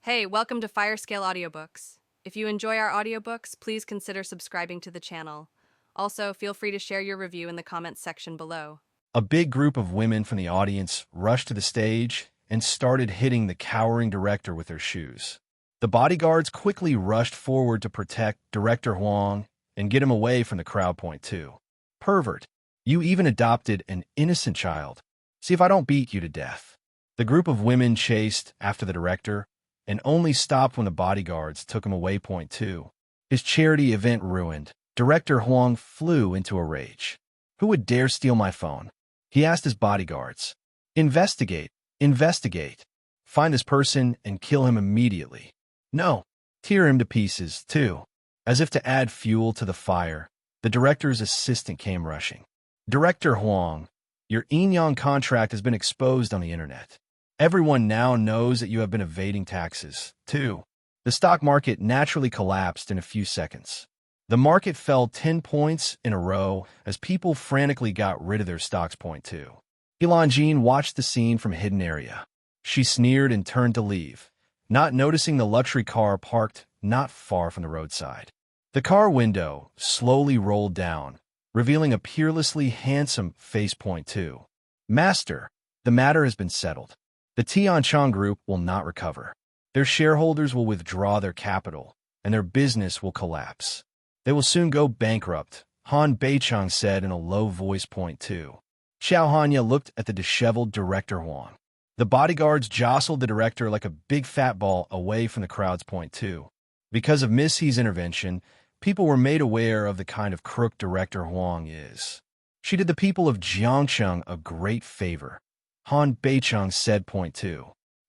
Hey, welcome to Firescale Audiobooks. If you enjoy our audiobooks, please consider subscribing to the channel. Also, feel free to share your review in the comments section below. A big group of women from the audience rushed to the stage and started hitting the cowering director with their shoes. The bodyguards quickly rushed forward to protect Director Huang and get him away from the crowd. Point two. Pervert, you even adopted an innocent child. See if I don't beat you to death. The group of women chased after the director and only stopped when the bodyguards took him away. Point two. His charity event ruined. Director Huang flew into a rage. Who would dare steal my phone? He asked his bodyguards. Investigate, investigate. Find this person and kill him immediately. No, tear him to pieces, too. As if to add fuel to the fire, the director's assistant came rushing. Director Huang, your Enyang contract has been exposed on the internet. Everyone now knows that you have been evading taxes, too. The stock market naturally collapsed in a few seconds. The market fell 10 points in a row as people frantically got rid of their stocks. Point two. Jean watched the scene from a hidden area. She sneered and turned to leave, not noticing the luxury car parked not far from the roadside. The car window slowly rolled down, revealing a peerlessly handsome face. Point two. Master, the matter has been settled. The Tianchong Group will not recover. Their shareholders will withdraw their capital, and their business will collapse. They will soon go bankrupt, Han Beicheng said in a low voice. Point two. Xiao Hanya looked at the disheveled Director Huang. The bodyguards jostled the director like a big fat ball away from the crowds. Point two. Because of Miss He's intervention, people were made aware of the kind of crook Director Huang is. She did the people of Jiangcheng a great favor, Han Beicheng said. Point two.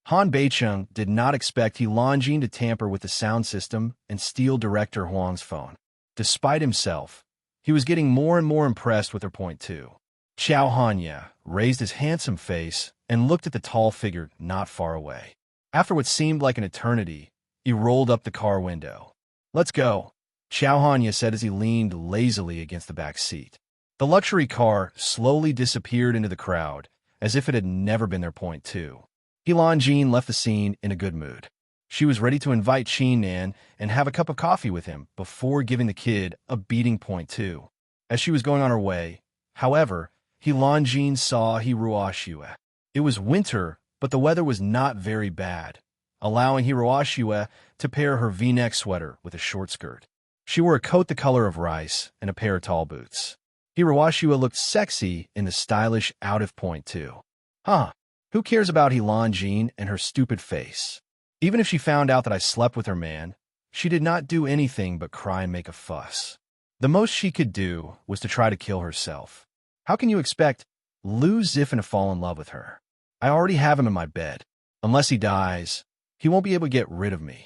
Han Beicheng did not expect Jin to tamper with the sound system and steal Director Huang's phone. Despite himself, he was getting more and more impressed with her. Point two. Xiao Hanya raised his handsome face and looked at the tall figure not far away. After what seemed like an eternity, he rolled up the car window. Let's go, Xiao Hanya said as he leaned lazily against the back seat. The luxury car slowly disappeared into the crowd as if it had never been there. Point two. Jin left the scene in a good mood. She was ready to invite Qinan and have a cup of coffee with him before giving the kid a beating. Point two. As she was going on her way, however, Jin saw Hiroashua. It was winter, but the weather was not very bad, allowing Hiroashua to pair her V-neck sweater with a short skirt. She wore a coat the color of rice and a pair of tall boots. Hiroashua looked sexy in the stylish out of. Point two. Huh, who cares about Jin and her stupid face? Even if she found out that I slept with her man, she did not do anything but cry and make a fuss. The most she could do was to try to kill herself. How can you expect Lu Zifan to fall in love with her? I already have him in my bed. Unless he dies, he won't be able to get rid of me.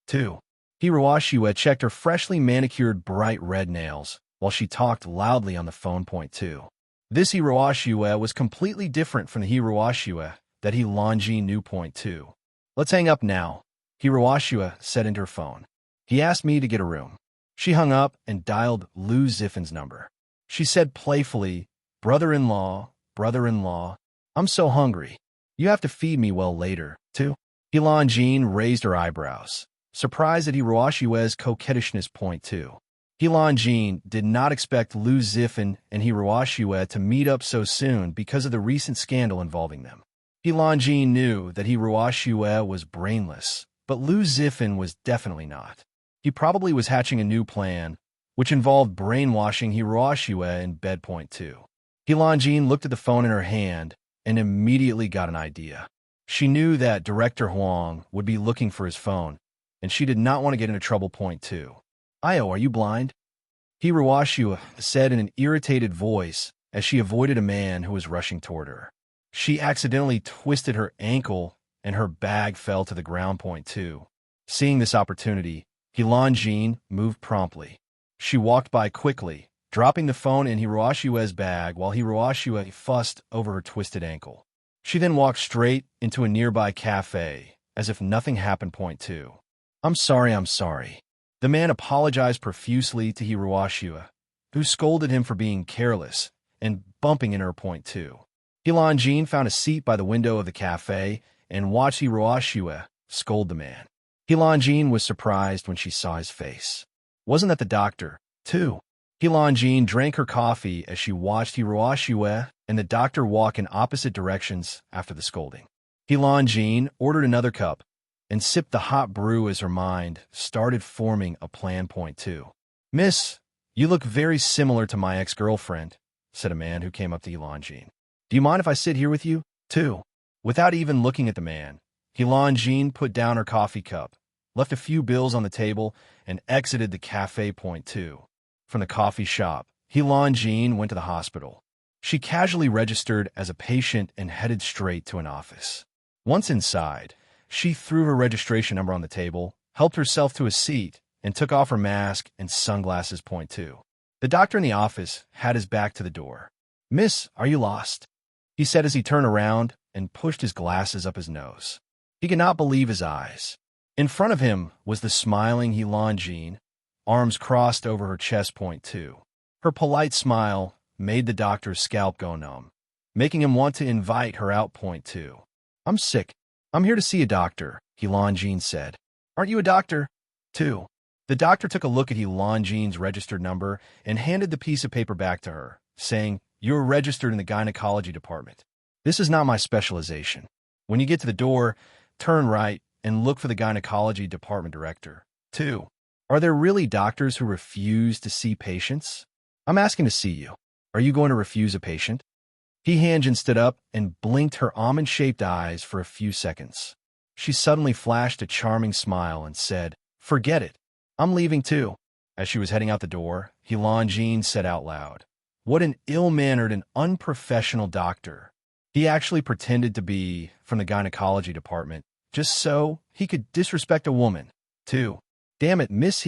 2. Hiroashua checked her freshly manicured bright red nails while she talked loudly on the phone. Point two. This Hiroashua was completely different from the Hiroashua that Jin knew. Point two. Let's hang up now, Hiroashua said into her phone. He asked me to get a room. She hung up and dialed Lu Zifan's number. She said playfully, brother-in-law, I'm so hungry. You have to feed me well later, too. Jin raised her eyebrows, surprised at Hiroashua's coquettishness. Point two. Jin did not expect Lu Zifan and Hiroashua to meet up so soon because of the recent scandal involving them. Jin knew that Hiroashua was brainless, but Lu Zifan was definitely not. He probably was hatching a new plan, which involved brainwashing Hiroashua in bed. Point two. Jin looked at the phone in her hand and immediately got an idea. She knew that Director Huang would be looking for his phone, and she did not want to get into trouble. Point two. Io, are you blind? Hiroashua said in an irritated voice as she avoided a man who was rushing toward her. She accidentally twisted her ankle and her bag fell to the ground. Point two. Seeing this opportunity, Jin moved promptly. She walked by quickly, dropping the phone in Hiroashua's bag while Hiroashua fussed over her twisted ankle. She then walked straight into a nearby cafe, as if nothing happened. Point two. I'm sorry. The man apologized profusely to Hiroashua, who scolded him for being careless and bumping into her. Point two. Jin found a seat by the window of the cafe and watched Hiroashua scold the man. Helanjin was surprised when she saw his face. Wasn't that the doctor, too? Helanjin drank her coffee as she watched Hiroashue and the doctor walk in opposite directions after the scolding. Helanjin ordered another cup and sipped the hot brew as her mind started forming a plan. Point 2. Miss, you look very similar to my ex-girlfriend, said a man who came up to Helanjin. Do you mind if I sit here with you, too? Without even looking at the man, Helanjin put down her coffee cup, left a few bills on the table, and exited the cafe. Point 2. From the coffee shop, Helanjin went to the hospital. She casually registered as a patient and headed straight to an office. Once inside, she threw her registration number on the table, helped herself to a seat, and took off her mask and sunglasses. Point 2. The doctor in the office had his back to the door. Miss, are you lost? He said as he turned around and pushed his glasses up his nose. He could not believe his eyes. In front of him was the smiling Helanjin, arms crossed over her chest. Point 2. Her polite smile made the doctor's scalp go numb, making him want to invite her out. Point 2. I'm sick. I'm here to see a doctor, Helanjin said. Aren't you a doctor? 2. The doctor took a look at Helanjin's registered number and handed the piece of paper back to her, saying, You're registered in the gynecology department. This is not my specialization. When you get to the door, turn right and look for the gynecology department director. 2. Are there really doctors who refuse to see patients? I'm asking to see you. Are you going to refuse a patient? Helanjin stood up and blinked her almond-shaped eyes for a few seconds. She suddenly flashed a charming smile and said, Forget it. I'm leaving too. As she was heading out the door, Helanjin said out loud, What an ill-mannered and unprofessional doctor. He actually pretended to be from the gynecology department, just so he could disrespect a woman, too. Damn it, Miss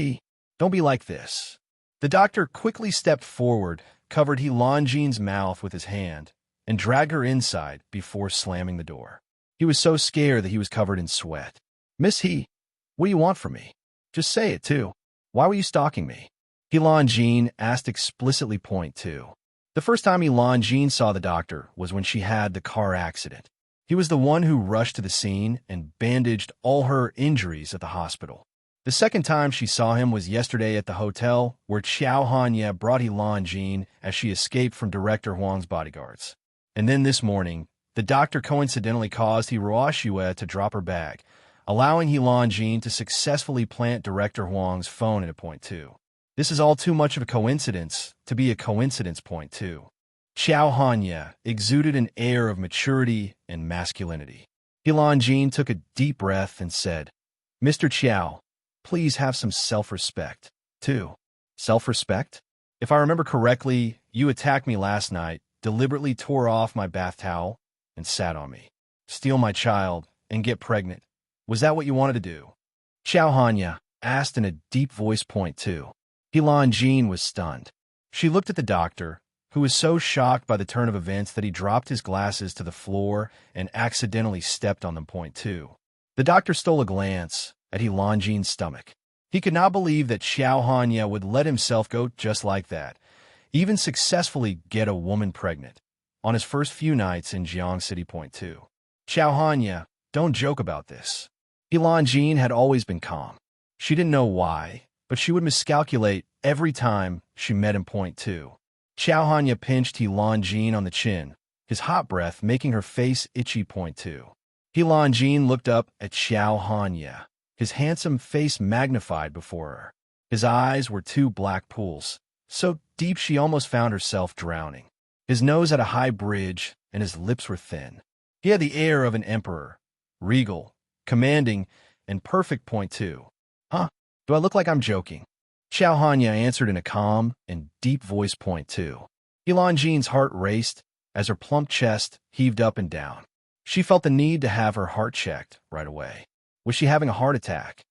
don't be like this. The doctor quickly stepped forward, covered Helanjin's mouth with his hand, and dragged her inside before slamming the door. He was so scared that he was covered in sweat. Miss what do you want from me? Just say it, too. Why were you stalking me? Helanjin asked explicitly. Point 2. The first time Helanjin saw the doctor was when she had the car accident. He was the one who rushed to the scene and bandaged all her injuries at the hospital. The second time she saw him was yesterday at the hotel where Qiao Hanya brought Helanjin as she escaped from Director Huang's bodyguards. And then this morning, the doctor coincidentally caused Hiroashue to drop her bag, allowing Helanjin to successfully plant Director Huang's phone at. Point 2. This is all too much of a coincidence to be a coincidence. Point 2. Qiao Hanya exuded an air of maturity and masculinity. Helanjin took a deep breath and said, Mr. Qiao, please have some self-respect. 2. Self-respect? If I remember correctly, you attacked me last night, deliberately tore off my bath towel, and sat on me. Steal my child and get pregnant. Was that what you wanted to do? Qiao Hanya asked in a deep voice. Point 2. Helanjin was stunned. She looked at the doctor, who was so shocked by the turn of events that he dropped his glasses to the floor and accidentally stepped on them. Point 2. The doctor stole a glance at Helanjin's stomach. He could not believe that Qiao Hanya would let himself go just like that, even successfully get a woman pregnant, on his first few nights in Jiang City. Point 2. Qiao Hanya, don't joke about this. Helanjin had always been calm. She didn't know why, but she would miscalculate every time she met him. Point 2. Qiao Hanya pinched Helanjin on the chin, his hot breath making her face itchy. Point 2. Helanjin looked up at Qiao Hanya, his handsome face magnified before her. His eyes were two black pools, so deep she almost found herself drowning. His nose had a high bridge, and his lips were thin. He had the air of an emperor, regal, commanding, and perfect. Point 2. Huh? Do I look like I'm joking? Qiao Hanya answered in a calm and deep voice. Point 2. Helanjin's heart raced as her plump chest heaved up and down. She felt the need to have her heart checked right away. Was she having a heart attack?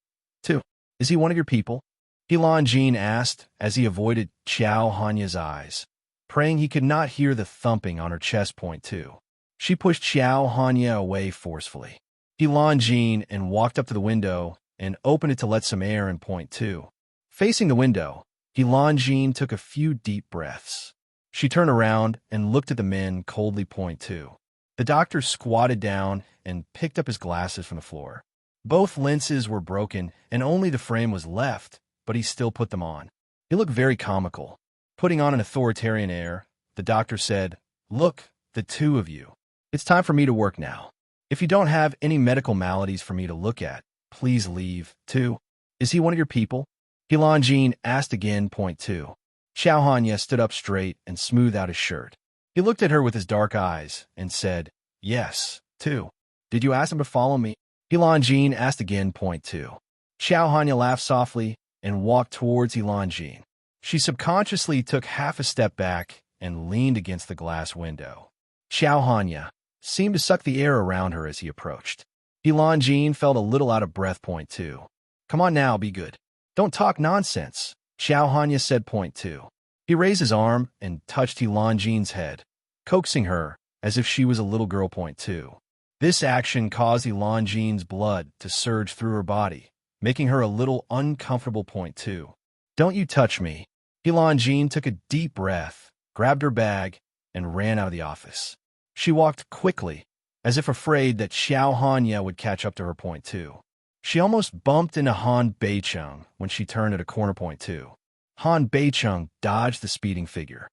2. Is he one of your people? Helanjin asked as he avoided Qiao Hanya's eyes, praying he could not hear the thumping on her chest. Point 2. She pushed Qiao Hanya away forcefully. Helanjin and walked up to the window and opened it to let some air in. Point 2. Facing the window, Helanjin took a few deep breaths. She turned around and looked at the men coldly. Point 2. The doctor squatted down and picked up his glasses from the floor. Both lenses were broken and only the frame was left, but he still put them on. He looked very comical. Putting on an authoritarian air, the doctor said, "Look, the two of you. It's time for me to work now. If you don't have any medical maladies for me to look at, please leave, too." "Is he one of your people?" Jean asked again. Point two. Xiao Hanya stood up straight and smoothed out his shirt. He looked at her with his dark eyes and said, "Yes, too." "Did you ask him to follow me?" Jean asked again. Point two. Xiao Hanya laughed softly and walked towards Jean. She subconsciously took half a step back and leaned against the glass window. Xiao Hanya seemed to suck the air around her as he approached. Jean felt a little out of breath. Point two. "Come on now, be good. Don't talk nonsense," Xiao Hanya said. Point two. He raised his arm and touched Jean's head, coaxing her as if she was a little girl. Point two. This action caused Jean's blood to surge through her body, making her a little uncomfortable. Point two. "Don't you touch me." Jean took a deep breath, grabbed her bag, and ran out of the office. She walked quickly, as if afraid that Xiao Hanya would catch up to her. Point two. She almost bumped into Han Beicheng when she turned at a corner. Point two. Han Beicheng dodged the speeding figure.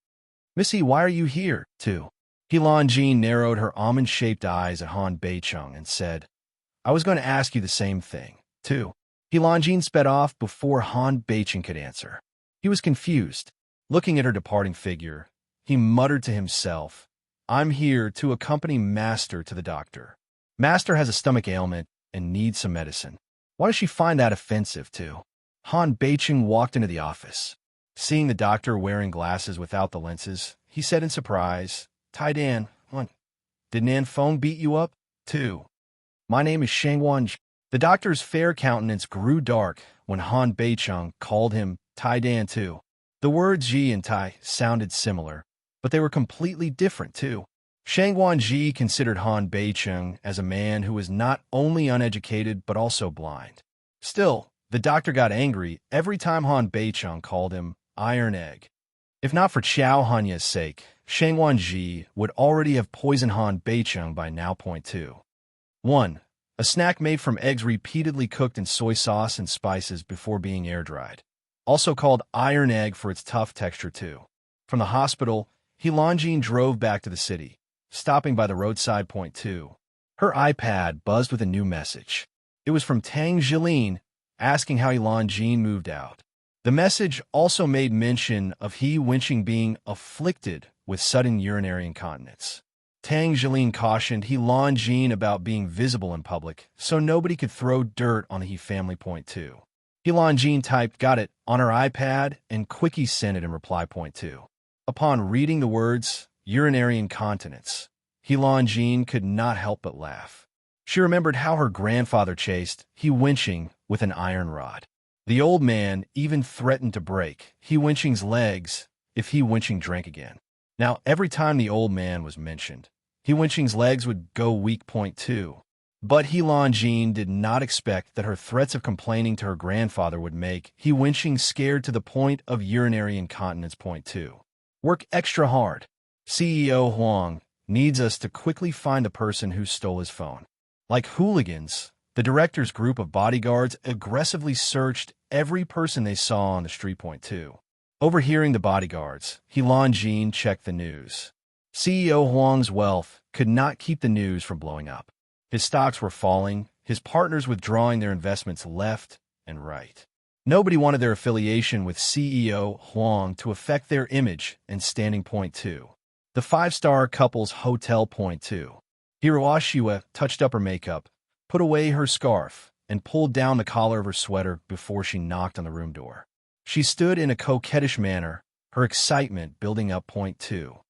"Missy, why are you here, too?" Jean narrowed her almond-shaped eyes at Han Beicheng and said, "I was going to ask you the same thing, too." Jean sped off before Han Beicheng could answer. He was confused. Looking at her departing figure, he muttered to himself, "I'm here to accompany Master to the doctor. Master has a stomach ailment and needs some medicine. Why does she find that offensive, too?" Han Beicheng walked into the office. Seeing the doctor wearing glasses without the lenses, he said in surprise, "Tai Dan, what? Did Nan Feng beat you up, too?" "My name is Shangwan." The doctor's fair countenance grew dark when Han Beicheng called him Tai Dan, too. The words Ji and Tai sounded similar, but they were completely different, too. Shangwan Ji considered Han Beicheng as a man who was not only uneducated but also blind. Still, the doctor got angry every time Han Beicheng called him Iron Egg. If not for Xiao Hanya's sake, Shangwan Ji would already have poisoned Han Beicheng by now. Point two. 1. A snack made from eggs repeatedly cooked in soy sauce and spices before being air-dried. Also called Iron Egg for its tough texture, too. From the hospital, Jean drove back to the city, stopping by the roadside. Point two. Her iPad buzzed with a new message. It was from Tang Jilin, asking how Jean moved out. The message also made mention of He Wenqing being afflicted with sudden urinary incontinence. Tang Jilin cautioned Jean about being visible in public, so nobody could throw dirt on the He family. Point two. Jean typed "got it" on her iPad and quickie sent it in reply. Point two. Upon reading the words urinary incontinence, Jean could not help but laugh. She remembered how her grandfather chased He Wenqing with an iron rod. The old man even threatened to break He Wenqing's legs if He Wenqing drank again. Now, every time the old man was mentioned, He Wenqing's legs would go weak. Point two. But Jean did not expect that her threats of complaining to her grandfather would make He Wenqing scared to the point of urinary incontinence. Point two. Work extra hard. CEO Huang needs us to quickly find the person who stole his phone. Like hooligans, the director's group of bodyguards aggressively searched every person they saw on the street. Point two. Overhearing the bodyguards, Jean checked the news. CEO Huang's wealth could not keep the news from blowing up. His stocks were falling, his partners withdrawing their investments left and right. Nobody wanted their affiliation with CEO Huang to affect their image and standing. Point two. The five-star couple's hotel. Point two. Hiroashima touched up her makeup, put away her scarf, and pulled down the collar of her sweater before she knocked on the room door. She stood in a coquettish manner, her excitement building up. Point two.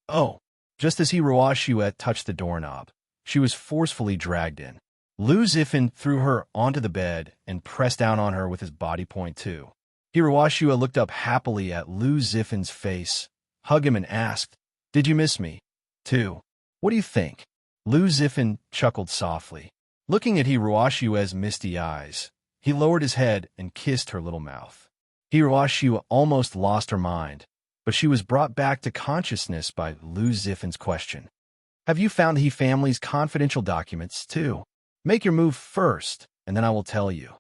Oh! Just as Hiroashima touched the doorknob, she was forcefully dragged in. Lu Zifan threw her onto the bed and pressed down on her with his body. Point two. Hiroashima looked up happily at Lu Zifan's face, hugged him and asked, "Did you miss me, too? What do you think?" Lu Zifan chuckled softly. Looking at Hiroashima's misty eyes, he lowered his head and kissed her little mouth. Hiroashima almost lost her mind, but she was brought back to consciousness by Lu Zifan's question. "Have you found the He family's confidential documents, too? Make your move first." and then I will tell you.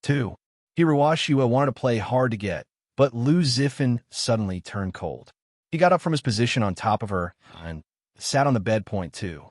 2. Hiroashua wanted to play hard to get, but Lu Zifin suddenly turned cold. He got up from his position on top of her and sat on the bed. Point 2.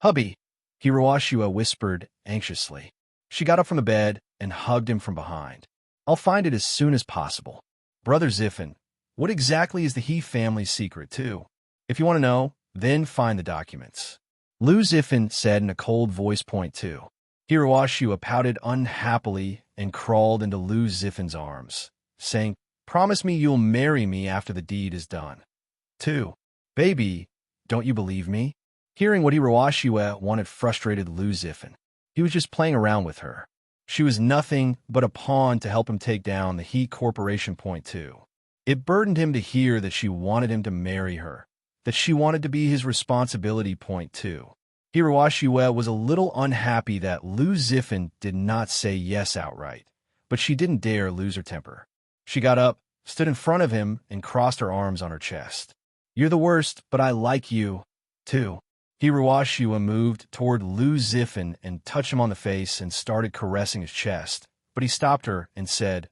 Hubby, Hiroashua whispered anxiously. She got up from the bed and hugged him from behind. I'll find it as soon as possible. Brother Zifin, what exactly is the He family's secret, too? If you want to know, then find the documents. Lu Zifin said in a cold voice. Point 2. Hiroashua pouted unhappily and crawled into Lu Zifin's arms, saying, Promise me you'll marry me after the deed is done. 2. Baby, don't you believe me? Hearing what Hiroashua wanted frustrated Lu Zifin. He was just playing around with her. She was nothing but a pawn to help him take down the He Corporation. Point 2. It burdened him to hear that she wanted him to marry her, that she wanted to be his responsibility. Point 2. Hiroashua was a little unhappy that Lu Zifin did not say yes outright, but she didn't dare lose her temper. She got up, stood in front of him, and crossed her arms on her chest. You're the worst, but I like you, too. Hiroashua moved toward Lu Zifin and touched him on the face and started caressing his chest, but he stopped her and said,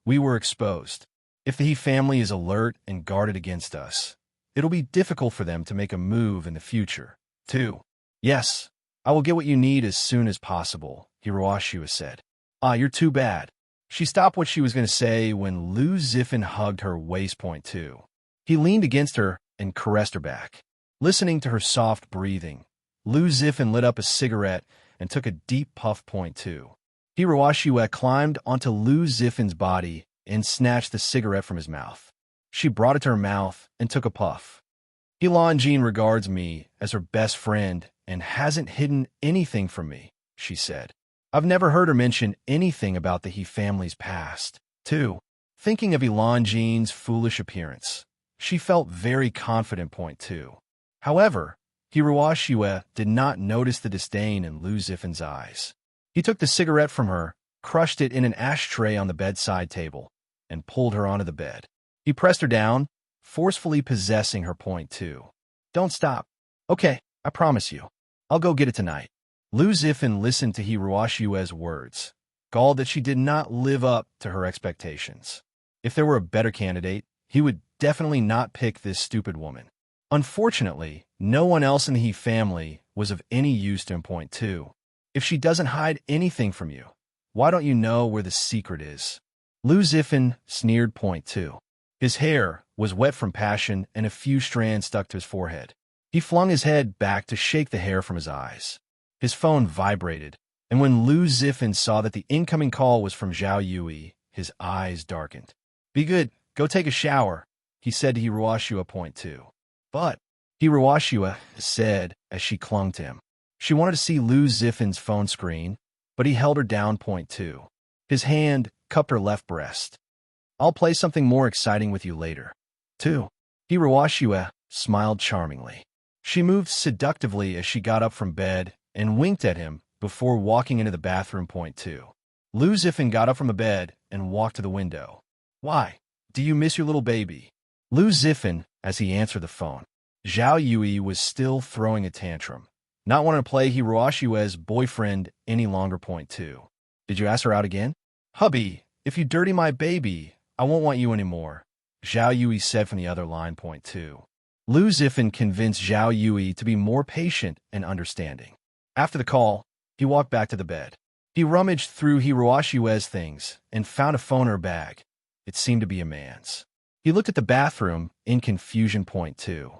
We were exposed. If the He family is alert and guarded against us, it'll be difficult for them to make a move in the future, too. Yes, I will get what you need as soon as possible, Hiroashua said. You're too bad. She stopped what she was going to say when Lu Zifin hugged her waist. Point 2. He leaned against her and caressed her back. Listening to her soft breathing, Lu Zifin lit up a cigarette and took a deep puff. Point 2. Hiroashua climbed onto Lu Zifin's body and snatched the cigarette from his mouth. She brought it to her mouth and took a puff. Helanjin regards me as her best friend and hasn't hidden anything from me, she said. I've never heard her mention anything about the He family's past, too. Thinking of Helanjin's foolish appearance, she felt very confident. Point 2. However, Hiroashua did not notice the disdain in Lu Zifin's eyes. He took the cigarette from her, crushed it in an ashtray on the bedside table, and pulled her onto the bed. He pressed her down, forcefully possessing her. Point 2. Don't stop. Okay, I promise you. I'll go get it tonight. Lu Zifin listened to Hiroashua's words, galled that she did not live up to her expectations. If there were a better candidate, he would definitely not pick this stupid woman. Unfortunately, no one else in the He family was of any use to him. Point 2. If she doesn't hide anything from you, why don't you know where the secret is? Lu Zifin sneered. Point 2. His hair was wet from passion and a few strands stuck to his forehead. He flung his head back to shake the hair from his eyes. His phone vibrated, and when Lu Zifin saw that the incoming call was from Zhao Yui, his eyes darkened. Be good, go take a shower, he said to Hiroashua. Point 2. But, Hiroashua said as she clung to him. She wanted to see Lu Zifin's phone screen, but he held her down. Point 2. His hand cupped her left breast. I'll play something more exciting with you later. 2. Hiroashua smiled charmingly. She moved seductively as she got up from bed and winked at him before walking into the bathroom. Point 2. Lu Zifin got up from the bed and walked to the window. Why? Do you miss your little baby? Lu Zifin, as he answered the phone. Zhao Yui was still throwing a tantrum, not wanting to play Hiroashua's boyfriend any longer. Point 2. Did you ask her out again? Hubby, if you dirty my baby, I won't want you anymore, Zhao Yui said from the other line. Point 2. Lu Zifin convinced Zhao Yui to be more patient and understanding. After the call, he walked back to the bed. He rummaged through Hiroashua's things and found a phone in her bag. It seemed to be a man's. He looked at the bathroom in confusion. Point 2.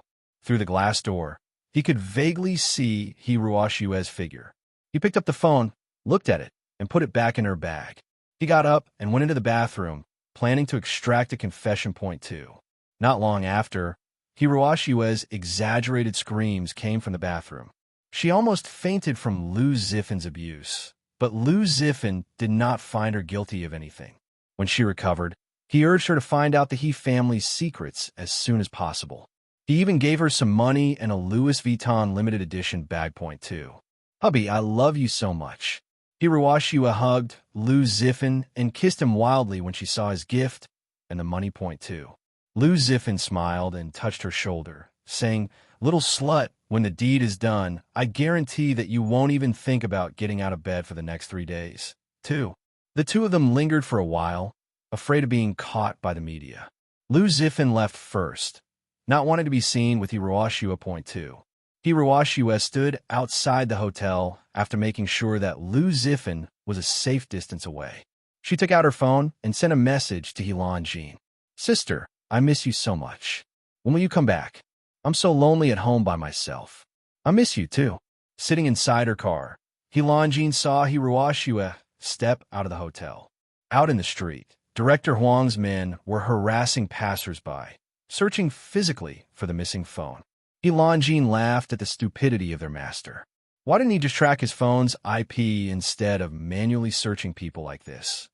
Through the glass door, he could vaguely see Hiroashua's figure. He picked up the phone, looked at it, and put it back in her bag. He got up and went into the bathroom, planning to extract a confession. Point 2. Not long after, Hiroashua's exaggerated screams came from the bathroom. She almost fainted from Lu Zifin's abuse, but Lu Zifin did not find her guilty of anything. When she recovered, he urged her to find out the He family's secrets as soon as possible. He even gave her some money and a Louis Vuitton limited edition bag. Point 2. Hubby, I love you so much. Hiroashua hugged Lu Zifin and kissed him wildly when she saw his gift and the money. Point 2. Lu Zifin smiled and touched her shoulder, saying, Little slut, when the deed is done, I guarantee that you won't even think about getting out of bed for the next 3 days. 2. The two of them lingered for a while, afraid of being caught by the media. Liu Zifan left first, not wanting to be seen with Hiroshua. 2. Hiroshua stood outside the hotel after making sure that Liu Zifan was a safe distance away. She took out her phone and sent a message to Helanjin. Sister, I miss you so much. When will you come back? I'm so lonely at home by myself. I miss you too. Sitting inside her car, Helanjin saw Hiroshua step out of the hotel. Out in the street, Director Huang's men were harassing passersby, searching physically for the missing phone. Helanjin laughed at the stupidity of their master. Why didn't he just track his phone's IP instead of manually searching people like this?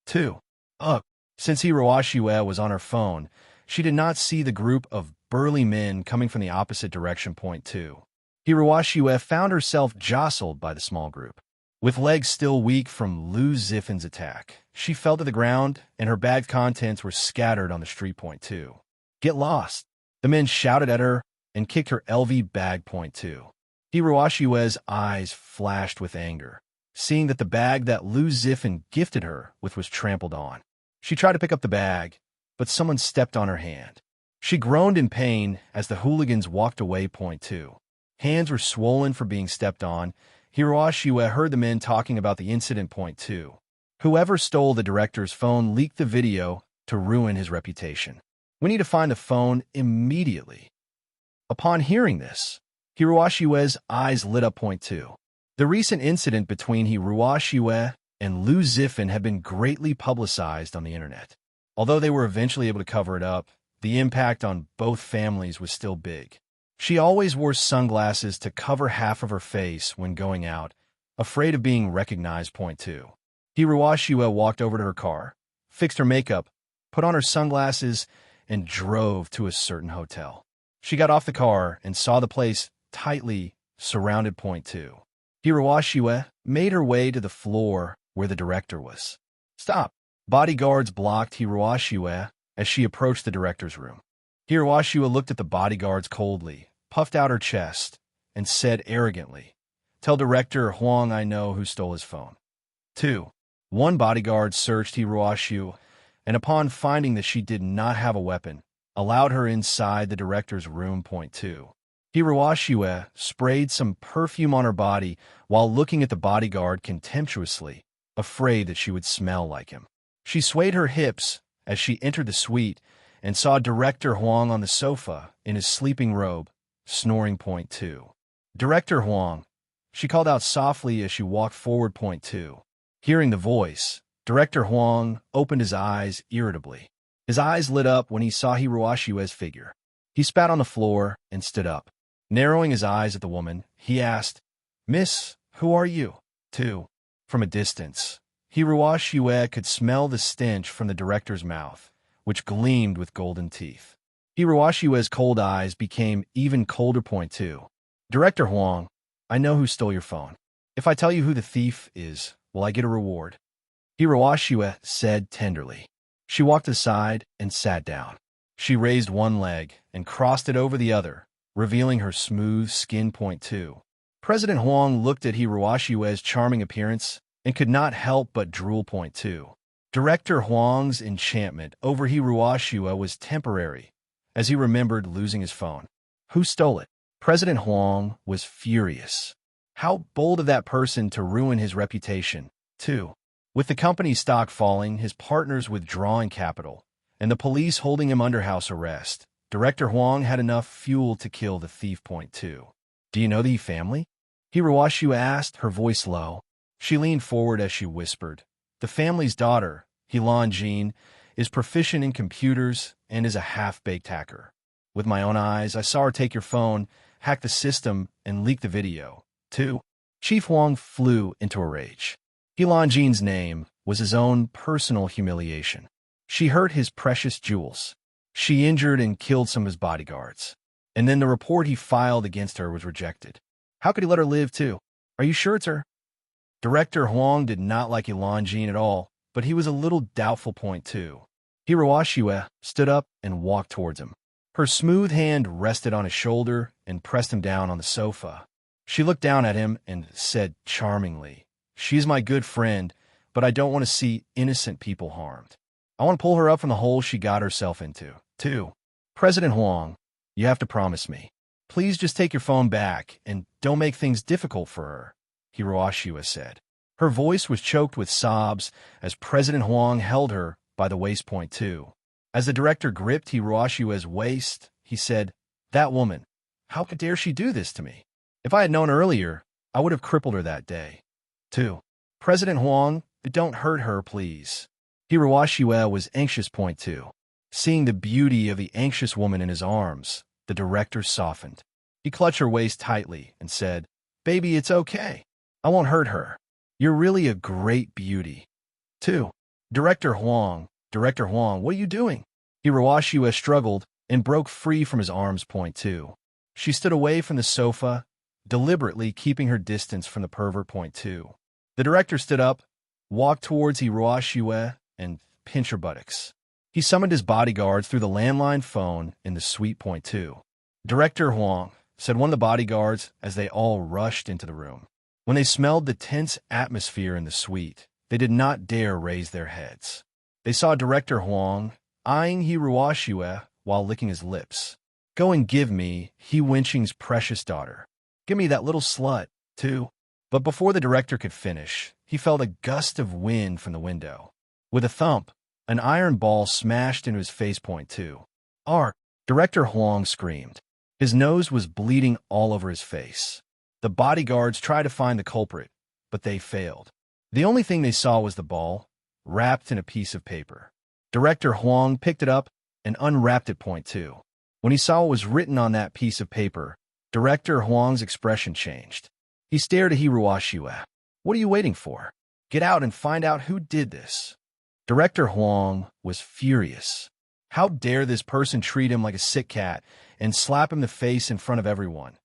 2. Since Hiroshua was on her phone, she did not see the group of burly men coming from the opposite direction. 2. Hiroshua found herself jostled by the small group. With legs still weak from Liu Zifan's attack, she fell to the ground and her bag contents were scattered on the street. 2. Get lost! The men shouted at her and kicked her LV bag. 2. Hiroshua's eyes flashed with anger, seeing that the bag that Liu Zifan gifted her with was trampled on. She tried to pick up the bag, but someone stepped on her hand. She groaned in pain as the hooligans walked away. 2. Hands were swollen for being stepped on. Hiroshua heard the men talking about the incident. 2. Whoever stole the director's phone leaked the video to ruin his reputation. We need to find the phone immediately. Upon hearing this, Hiroshua's eyes lit up. 2. The recent incident between Hiroshua and Liu Zifan had been greatly publicized on the internet. Although they were eventually able to cover it up, the impact on both families was still big. She always wore sunglasses to cover half of her face when going out, afraid of being recognized. 2. Hiroshua walked over to her car, fixed her makeup, put on her sunglasses, and drove to a certain hotel. She got off the car and saw the place tightly surrounded. 2. Hiroshua made her way to the floor where the director was. Stop! Bodyguards blocked Hiroshua as she approached the director's room. Hiroshua looked at the bodyguards coldly, puffed out her chest, and said arrogantly, Tell Director Huang I know who stole his phone. 2. One bodyguard searched Hiroshua, and upon finding that she did not have a weapon, allowed her inside the director's room. 2. Hiroshua sprayed some perfume on her body while looking at the bodyguard contemptuously, afraid that she would smell like him. She swayed her hips as she entered the suite and saw Director Huang on the sofa in his sleeping robe, snoring. 2. Director Huang, she called out softly as she walked forward. 2. Hearing the voice, Director Huang opened his eyes irritably. His eyes lit up when he saw Hiroshua's figure. He spat on the floor and stood up. Narrowing his eyes at the woman, he asked, Miss, who are you? 2. From a distance, Hiroshua could smell the stench from the director's mouth, which gleamed with golden teeth. Hiroshua's cold eyes became even colder. 2. Director Huang, I know who stole your phone. If I tell you who the thief is, will I get a reward? Hiroshua said tenderly. She walked aside and sat down. She raised one leg and crossed it over the other, revealing her smooth skin. 2. President Huang looked at Hiroshua's charming appearance and could not help but drool. 2. Director Huang's enchantment over Hiroshua was temporary, as he remembered losing his phone. Who stole it? President Huang was furious. How bold of that person to ruin his reputation. 2. With the company's stock falling, his partners withdrawing capital, and the police holding him under house arrest, Director Huang had enough fuel to kill the thief. 2. Do you know the family? Hiroshua asked, her voice low. She leaned forward as she whispered. The family's daughter, Helanjin, is proficient in computers and is a half-baked hacker. With my own eyes, I saw her take your phone, hack the system, and leak the video. 2. Chief Huang flew into a rage. Helanjin's name was his own personal humiliation. She hurt his precious jewels. She injured and killed some of his bodyguards. And then the report he filed against her was rejected. How could he let her live, too? Are you sure it's her? Director Huang did not like Helanjin at all, but he was a little doubtful. 2. Hiroshua stood up and walked towards him. Her smooth hand rested on his shoulder and pressed him down on the sofa. She looked down at him and said charmingly, She's my good friend, but I don't want to see innocent people harmed. I want to pull her up from the hole she got herself into. 2. President Huang, you have to promise me. Please just take your phone back and don't make things difficult for her, Hiroshima said. Her voice was choked with sobs as President Huang held her by the waist. 2. As the director gripped Hiroshima's waist, he said, "That woman, how dare she do this to me? If I had known earlier, I would have crippled her that day." 2. President Huang, don't hurt her, please. Hiroshima was anxious. 2. Seeing the beauty of the anxious woman in his arms, the director softened. He clutched her waist tightly and said, "Baby, it's okay. I won't hurt her. You're really a great beauty." 2. Director Huang, what are you doing? Hiroshima struggled and broke free from his arms. 2. She stood away from the sofa, deliberately keeping her distance from the pervert. 2. The director stood up, walked towards Hiroshima, and pinched her buttocks. He summoned his bodyguards through the landline phone in the suite. 2. "Director Huang," said one of the bodyguards as they all rushed into the room. When they smelled the tense atmosphere in the suite, they did not dare raise their heads. They saw Director Huang eyeing Hiroshima while licking his lips. "Go and give me He Wenqing's precious daughter. Give me that little slut, too." But before the director could finish, he felt a gust of wind from the window. With a thump, an iron ball smashed into his face. 2. "Ark!" Director Huang screamed. His nose was bleeding all over his face. The bodyguards tried to find the culprit, but they failed. The only thing they saw was the ball, wrapped in a piece of paper. Director Huang picked it up and unwrapped it. 2. When he saw what was written on that piece of paper, Director Huang's expression changed. He stared at Hiroshima. "What are you waiting for? Get out and find out who did this." Director Huang was furious. How dare this person treat him like a sick cat and slap him in the face in front of everyone?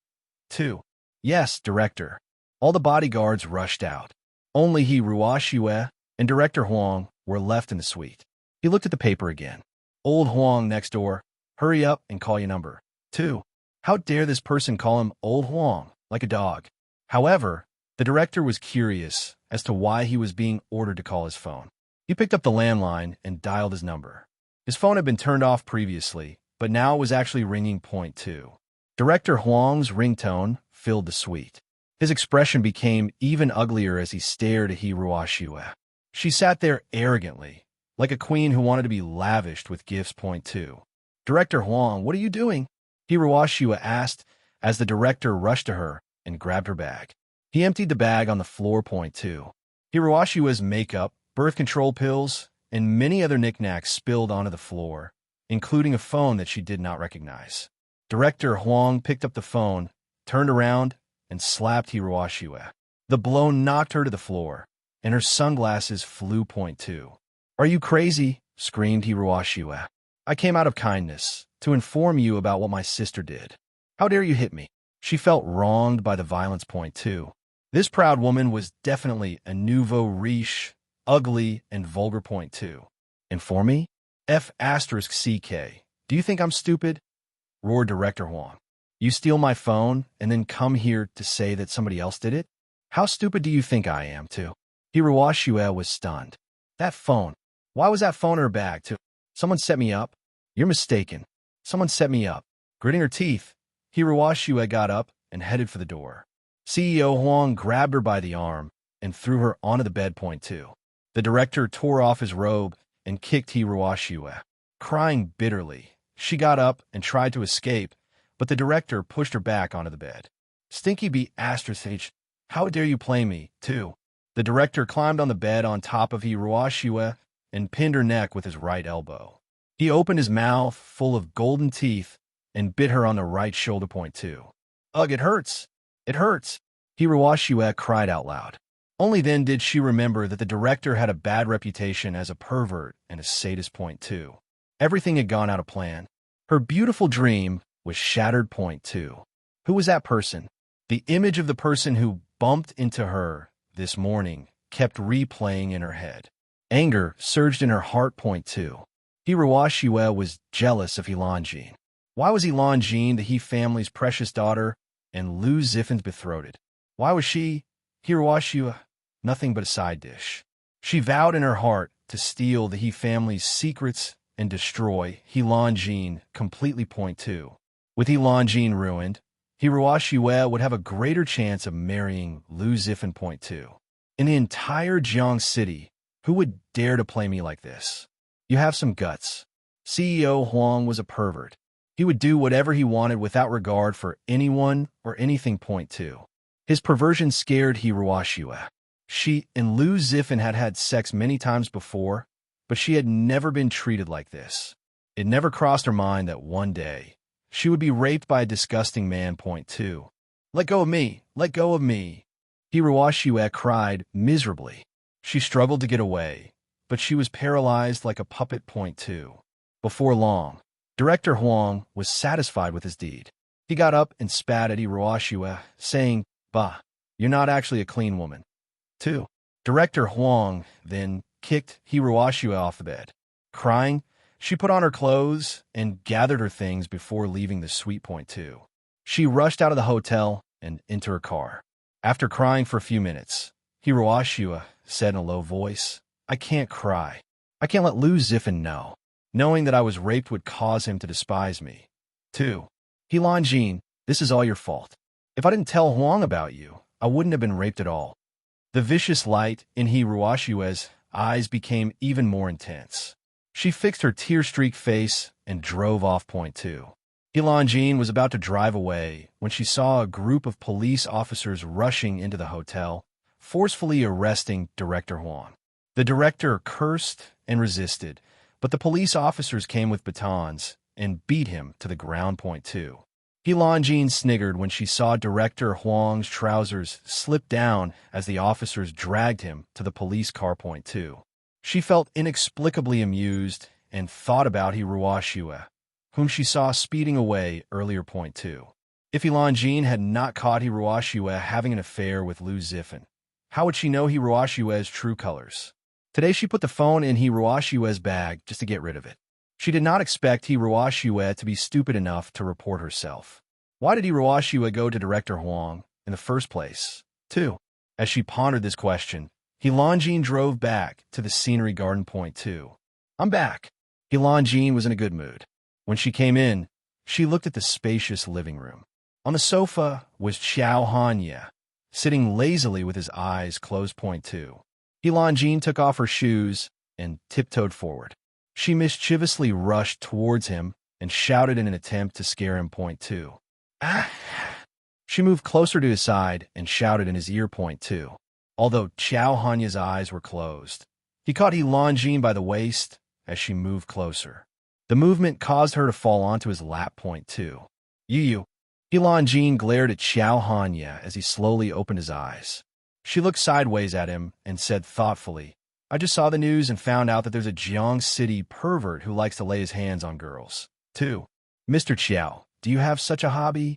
2. "Yes, Director." All the bodyguards rushed out. Only Hiroshima and Director Huang were left in the suite. He looked at the paper again. "Old Huang next door, hurry up and call your number." 2. How dare this person call him Old Huang, like a dog? However, the director was curious as to why he was being ordered to call his phone. He picked up the landline and dialed his number. His phone had been turned off previously, but now it was actually ringing. 2. Director Huang's ringtone filled the suite. His expression became even uglier as he stared at Hiroshima. She sat there arrogantly, like a queen who wanted to be lavished with gifts. 2. "Director Huang, what are you doing?" Hiroshima asked as the director rushed to her and grabbed her bag. He emptied the bag on the floor. 2. Hiroshima's makeup, birth control pills, and many other knickknacks spilled onto the floor, including a phone that she did not recognize. Director Huang picked up the phone, turned around, and slapped Hiroshima. The blow knocked her to the floor, and her sunglasses flew. 2. "Are you crazy?" screamed Hiroshima. "I came out of kindness to inform you about what my sister did. How dare you hit me?" She felt wronged by the violence. 2. This proud woman was definitely a nouveau riche, ugly, and vulgar. 2. "Inform me? F*CK. Do you think I'm stupid?" roared Director Huang. "You steal my phone and then come here to say that somebody else did it? How stupid do you think I am, too?" Hiroshima was stunned. "That phone. Why was that phone in her bag, too? Someone set me up?" "You're mistaken. Someone set me up." Gritting her teeth, Hiroshima got up and headed for the door. CEO Huang grabbed her by the arm and threw her onto the bed. 2. The director tore off his robe and kicked Hiroshima. Crying bitterly, she got up and tried to escape, but the director pushed her back onto the bed. "Stinky B***, how dare you play me, too?" The director climbed on the bed on top of Hiroshima and pinned her neck with his right elbow. He opened his mouth full of golden teeth and bit her on the right shoulder. 2. "Ugh, it hurts. It hurts." Hiroshima cried out loud. Only then did she remember that the director had a bad reputation as a pervert and a sadist. 2. Everything had gone out of plan. Her beautiful dream was shattered. 2. Who was that person? The image of the person who bumped into her this morning kept replaying in her head. Anger surged in her heart. 2. Hiroshima was jealous of Helanjin. Why was Helanjin the He family's precious daughter and Lu Ziffin's betrothed? Why was she, Hiroshima, nothing but a side dish? She vowed in her heart to steal the He family's secrets and destroy He Longines completely. Point 2. With He Longines ruined, Hiroashige would have a greater chance of marrying Lu Zifan. Point 2. In the entire Jiang City, who would dare to play me like this? You have some guts. CEO Huang was a pervert. He would do whatever he wanted without regard for anyone or anything. Point 2. His perversion scared Hiroashige. She and Lu Zifan had had sex many times before, but she had never been treated like this. It never crossed her mind that one day she would be raped by a disgusting man. Point 2. Let go of me! Let go of me! Hiroashige cried miserably. She struggled to get away, but she was paralyzed like a puppet. Point 2. Before long, Director Huang was satisfied with his deed. He got up and spat at Hiroashige, saying, "Bah, you're not actually a clean woman." 2. Director Huang then kicked Hiroashige off the bed. Crying, she put on her clothes and gathered her things before leaving the suite. Point 2. She rushed out of the hotel and into her car. After crying for a few minutes, Hiroashige said in a low voice, "I can't cry. I can't let Lu Zifan know. Knowing that I was raped would cause him to despise me." 2. He Longines, this is all your fault. If I didn't tell Huang about you, I wouldn't have been raped at all. The vicious light in Hiroashige's eyes became even more intense. She fixed her tear-streaked face and drove off. Point 2. He Longines was about to drive away when she saw a group of police officers rushing into the hotel, forcefully arresting Director Huang. The director cursed and resisted, but the police officers came with batons and beat him to the ground. Point 2. He Longines sniggered when she saw Director Huang's trousers slip down as the officers dragged him to the police car. Point 2. She felt inexplicably amused and thought about Hiroashige, whom she saw speeding away earlier. Point 2. If He Longines had not caught Hiroashige having an affair with Lu Zifan, how would she know Hiroashige's true colors? Today she put the phone in Hiroashige's bag just to get rid of it. She did not expect Hiroashige to be stupid enough to report herself. Why did Hiroashige go to Director Huang in the first place? 2. As she pondered this question, He Longines drove back to the scenery garden. Point 2. I'm back. He Longines was in a good mood. When she came in, she looked at the spacious living room. On the sofa was Xiao Hanya, sitting lazily with his eyes closed. Point 2. He Longines took off her shoes and tiptoed forward. She mischievously rushed towards him and shouted in an attempt to scare him. Point 2. Ah! She moved closer to his side and shouted in his ear. Point 2. Although Xiao Hanya's eyes were closed, he caught He Longines by the waist as she moved closer. The movement caused her to fall onto his lap. Point 2. You. He Longines glared at Xiao Hanya as he slowly opened his eyes. She looked sideways at him and said thoughtfully, I just saw the news and found out that there's a Jiang City pervert who likes to lay his hands on girls. 2. Mr. Xiao, do you have such a hobby?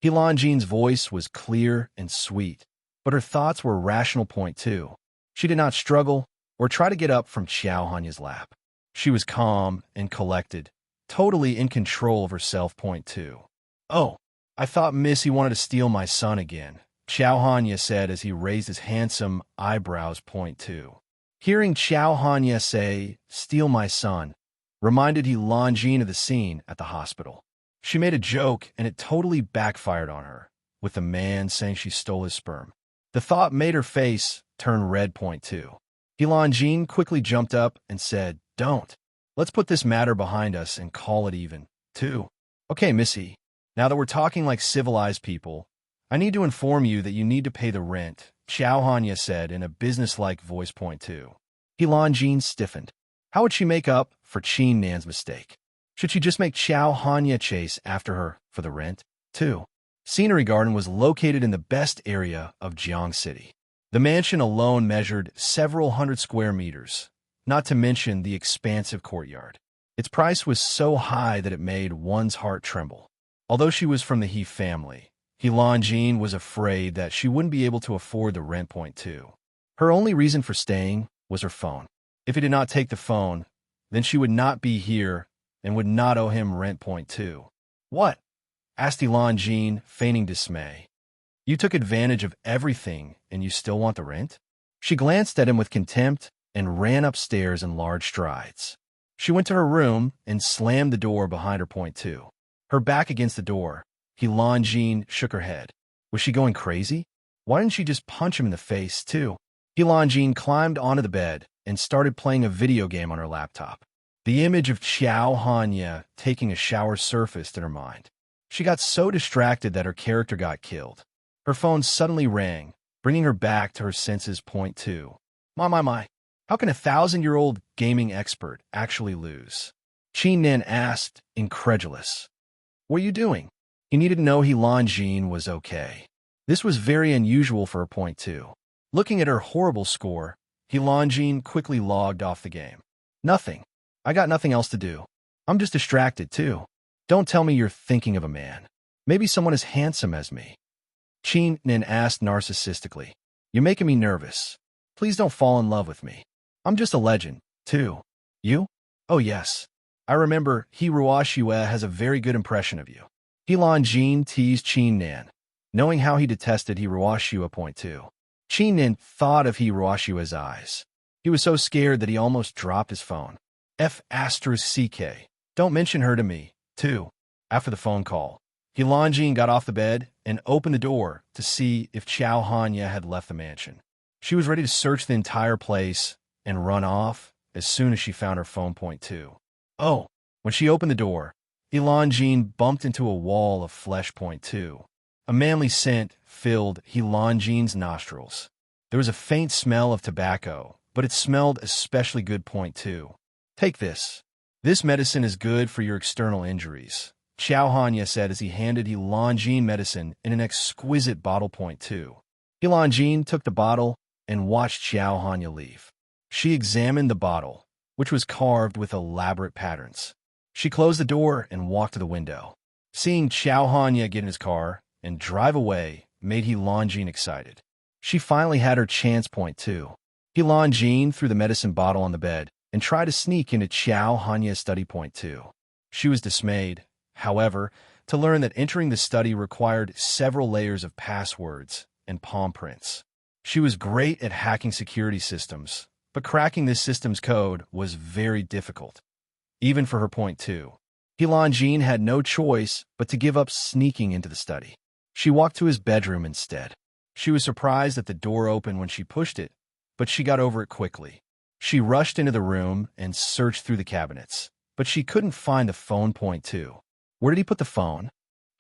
He Longines' voice was clear and sweet, but her thoughts were rational. Point 2. She did not struggle or try to get up from Xiao Hanya's lap. She was calm and collected, totally in control of herself. Point 2. Oh, I thought Missy wanted to steal my son again, Xiao Hanya said as he raised his handsome eyebrows. Point 2. Hearing Xiao Hanya say, steal my son, reminded He Longines of the scene at the hospital. She made a joke and it totally backfired on her, with the man saying she stole his sperm. The thought made her face turn red. Point 2. He Longines quickly jumped up and said, don't. Let's put this matter behind us and call it even. 2. Okay, Missy, now that we're talking like civilized people, I need to inform you that you need to pay the rent, Xiao Hanya said in a businesslike voice. Point 2. He Longines stiffened. How would she make up for Qin Nan's mistake? Should she just make Xiao Hanya chase after her for the rent? 2. Scenery Garden was located in the best area of Jiang City. The mansion alone measured several hundred square meters, not to mention the expansive courtyard. Its price was so high that it made one's heart tremble. Although she was from the He family, He Longines was afraid that she wouldn't be able to afford the rent. Point 2. Her only reason for staying was her phone. If he did not take the phone, then she would not be here and would not owe him rent. Point 2. What? Asked He Longines, feigning dismay. You took advantage of everything and you still want the rent? She glanced at him with contempt and ran upstairs in large strides. She went to her room and slammed the door behind her. Point two. Her back against the door, Helan Jean shook her head. Was she going crazy? Why didn't she just punch him in the face, too? Helan Jean climbed onto the bed and started playing a video game on her laptop. The image of Xiao Hanya taking a shower surfaced in her mind. She got so distracted that her character got killed. Her phone suddenly rang, bringing her back to her senses. Point two. My. How can a 1,000-year-old gaming expert actually lose? Qin Nin asked, incredulous. What are you doing? He needed to know Helan Jean was okay. This was very unusual for her. Point two. Looking at her horrible score, Helan Jean quickly logged off the game. Nothing. I got nothing else to do. I'm just distracted, too. Don't tell me you're thinking of a man. Maybe someone as handsome as me. Qin Nin asked narcissistically. You're making me nervous. Please don't fall in love with me. I'm just a legend, too. You? Oh, yes. I remember Hiruashua has a very good impression of you. Helan Jean teased Qin Nin, knowing how he detested Hiruashua. Point two. Qin Nin thought of Hiruashua's eyes. He was so scared that he almost dropped his phone. F***CK. Don't mention her to me, too. After the phone call, Helan Jean got off the bed and opened the door to see if Xiao Hanya had left the mansion. She was ready to search the entire place and run off as soon as she found her phone. Point two. Oh, when she opened the door, Helan Jean bumped into a wall of flesh. Point two. A manly scent filled Helan Jean's nostrils. There was a faint smell of tobacco, but it smelled especially good. Point two. Take this. This medicine is good for your external injuries, Xiao Hanya said as he handed Helan Jean medicine in an exquisite bottle. Point two. Helan Jean took the bottle and watched Xiao Hanya leave. She examined the bottle, which was carved with elaborate patterns. She closed the door and walked to the window. Seeing Xiao Hanya get in his car and drive away made Helan Jean excited. She finally had her chance. Point two. Helan Jean threw the medicine bottle on the bed and tried to sneak into Xiao Hanya's study. Point two. She was dismayed, however, to learn that entering the study required several layers of passwords and palm prints. She was great at hacking security systems, but cracking this system's code was very difficult, even for her. Point two. Helan Jean had no choice but to give up sneaking into the study. She walked to his bedroom instead. She was surprised that the door opened when she pushed it, but she got over it quickly. She rushed into the room and searched through the cabinets, but she couldn't find the phone. Point two. Where did he put the phone?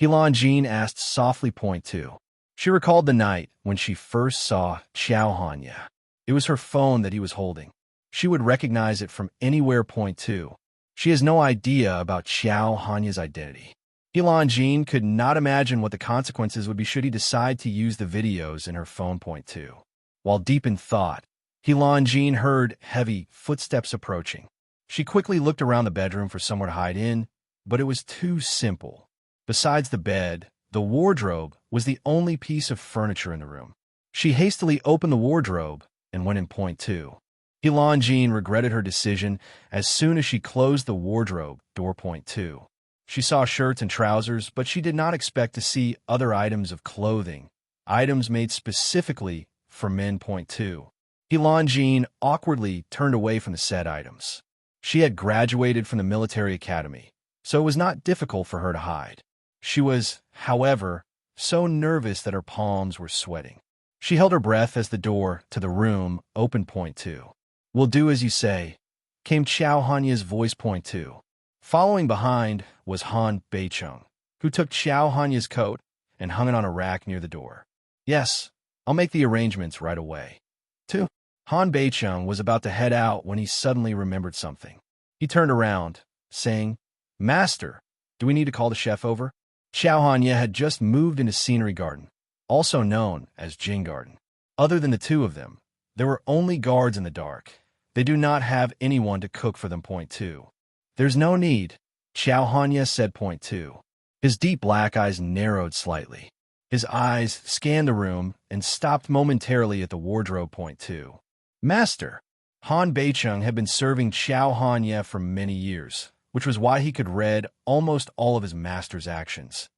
Helan Jean asked softly. Point two. She recalled the night when she first saw Xiao Hanya. It was her phone that he was holding. She would recognize it from anywhere. Point two. She has no idea about Xiao Hanya's identity. Helan Jean could not imagine what the consequences would be should he decide to use the videos in her phone. Point two. While deep in thought, Helan Jean heard heavy footsteps approaching. She quickly looked around the bedroom for somewhere to hide in, but it was too simple. Besides the bed, the wardrobe was the only piece of furniture in the room. She hastily opened the wardrobe and went in. Point two. Helan Jean regretted her decision as soon as she closed the wardrobe door. Point two. She saw shirts and trousers, but she did not expect to see other items of clothing, items made specifically for men. Point two. Helan Jean awkwardly turned away from the said items. She had graduated from the military academy, so it was not difficult for her to hide. She was, however, so nervous that her palms were sweating. She held her breath as the door to the room opened. Point two. Will do as you say, came Xiao Hanya's voice. Point two. Following behind was Han Beicheng, who took Xiao Hanya's coat and hung it on a rack near the door. Yes, I'll make the arrangements right away. 2. Han Beicheng was about to head out when he suddenly remembered something. He turned around, saying, Master, do we need to call the chef over? Xiao Hanya had just moved into Scenery Garden, also known as Jing Garden. Other than the two of them, there were only guards in the dark. They do not have anyone to cook for them. Point two. There's no need, Xiao Hanya said. Point two. His deep black eyes narrowed slightly. His eyes scanned the room and stopped momentarily at the wardrobe. Point two. Master, Han Beicheng had been serving Xiao Hanya for many years, which was why he could read almost all of his master's actions,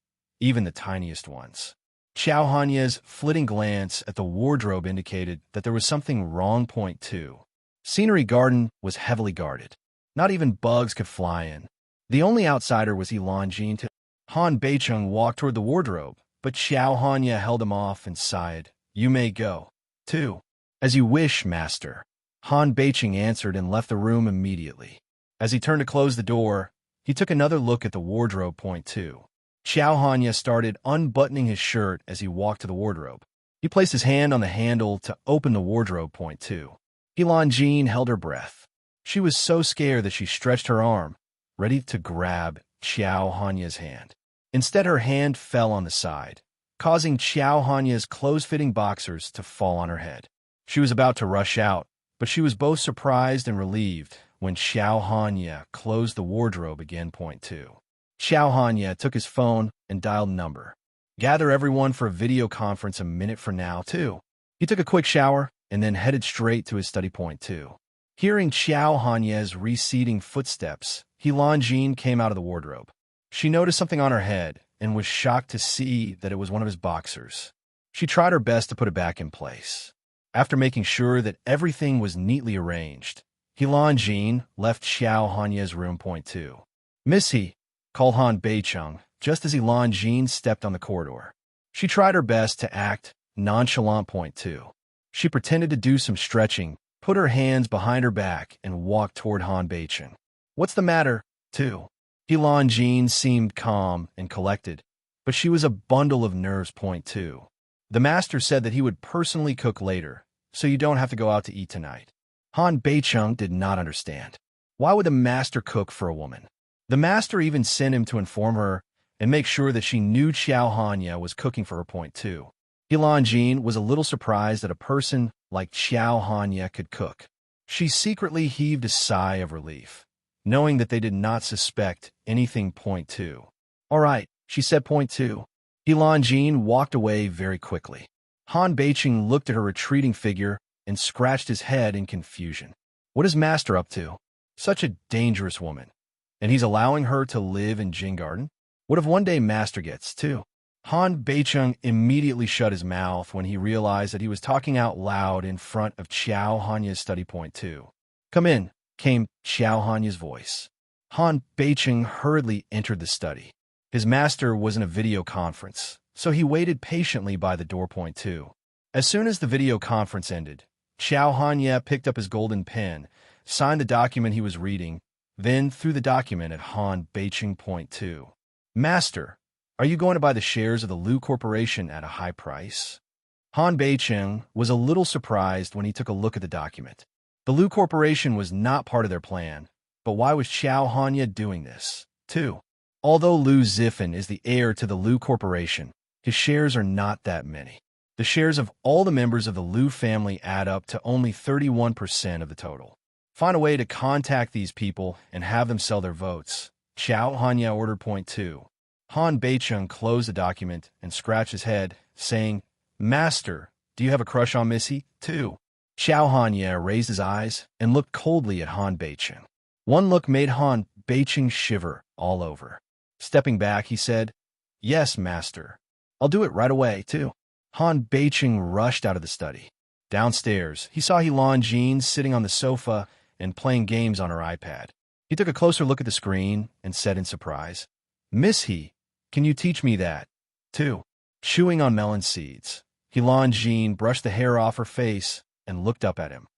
even the tiniest ones. Xiao Hanya's flitting glance at the wardrobe indicated that there was something wrong. Point two. Scenery Garden was heavily guarded. Not even bugs could fly in. The only outsider was Ilan Jean. Han Beicheng walked toward the wardrobe, but Xiao Hanya held him off and sighed. You may go, too. As you wish, master. Han Beicheng answered and left the room immediately. As he turned to close the door, he took another look at the wardrobe. Point two. Xiao Hanya started unbuttoning his shirt as he walked to the wardrobe. He placed his hand on the handle to open the wardrobe. Point two. Ilan Jean held her breath. She was so scared that she stretched her arm, ready to grab Xiao Hanya's hand. Instead, her hand fell on the side, causing Xiao Hanya's close-fitting boxers to fall on her head. She was about to rush out, but she was both surprised and relieved when Xiao Hanya closed the wardrobe again. Point two. Xiao Hanya took his phone and dialed a number. Gather everyone for a video conference a minute from now, too. He took a quick shower and then headed straight to his study. Point two. Hearing Xiao Hanya's receding footsteps, Ilan Jean came out of the wardrobe. She noticed something on her head and was shocked to see that it was one of his boxers. She tried her best to put it back in place. After making sure that everything was neatly arranged, Ilan Jean left Xiao Hanya's room. Point two. Miss He, called Han Beicheng just as Ilan Jean stepped on the corridor. She tried her best to act nonchalant. Point two. She pretended to do some stretching, put her hands behind her back, and walked toward Han Beicheng. What's the matter, too? Ilan Jean seemed calm and collected, but she was a bundle of nerves. Point two. The master said that he would personally cook later, so you don't have to go out to eat tonight. Han Beicheng did not understand. Why would the master cook for a woman? The master even sent him to inform her and make sure that she knew Xiao Hanya was cooking for her. Point two. Ilan Jean was a little surprised that a person like Xiao Hanya could cook. She secretly heaved a sigh of relief, knowing that they did not suspect anything. Point two. All right, she said. Point two. Ilan Jean walked away very quickly. Han Beicheng looked at her retreating figure and scratched his head in confusion. What is Master up to? Such a dangerous woman. And he's allowing her to live in Jin Garden? What if one day Master gets, too? Han Beicheng immediately shut his mouth when he realized that he was talking out loud in front of Xiao Hanya's study. Point two. Come in, came Xiao Hanya's voice. Han Beicheng hurriedly entered the study. His master was in a video conference, so he waited patiently by the door. Point two. As soon as the video conference ended, Xiao Hanya picked up his golden pen, signed the document he was reading, then threw the document at Han Beicheng. Point two. Master, are you going to buy the shares of the Lu Corporation at a high price? Han Beicheng was a little surprised when he took a look at the document. The Lu Corporation was not part of their plan, but why was Xiao Hanya doing this, too? Although Lu Zifen is the heir to the Lu Corporation, his shares are not that many. The shares of all the members of the Lu family add up to only 31% of the total. Find a way to contact these people and have them sell their votes. Xiao Hanya ordered. Point two. Han Beicheng closed the document and scratched his head, saying, Master, do you have a crush on Missy, too? Xiao Hanya raised his eyes and looked coldly at Han Beicheng. One look made Han Beicheng shiver all over. Stepping back, he said, Yes, Master. I'll do it right away, too. Han Beicheng rushed out of the study. Downstairs, he saw Ilan Jean sitting on the sofa and playing games on her iPad. He took a closer look at the screen and said in surprise, Miss He, can you teach me that, too? Chewing on melon seeds, Ilan Jean brushed the hair off her face and looked up at him.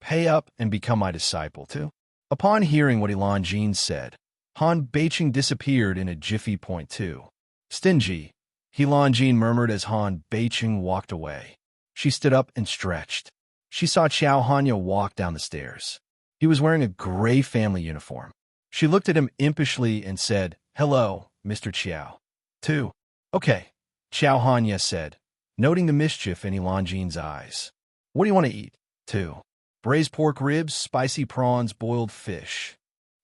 Pay up and become my disciple, too. Upon hearing what Ilan Jean said, Han Beicheng disappeared in a jiffy. Point two. Stingy, Ilan Jean murmured as Han Beicheng walked away. She stood up and stretched. She saw Xiao Hanya walk down the stairs. He was wearing a gray family uniform. She looked at him impishly and said, Hello, Mr. Xiao. Two. Okay, Xiao Hanya said, noting the mischief in Ilan Jean's eyes. What do you want to eat? Two. Braised pork ribs, spicy prawns, boiled fish.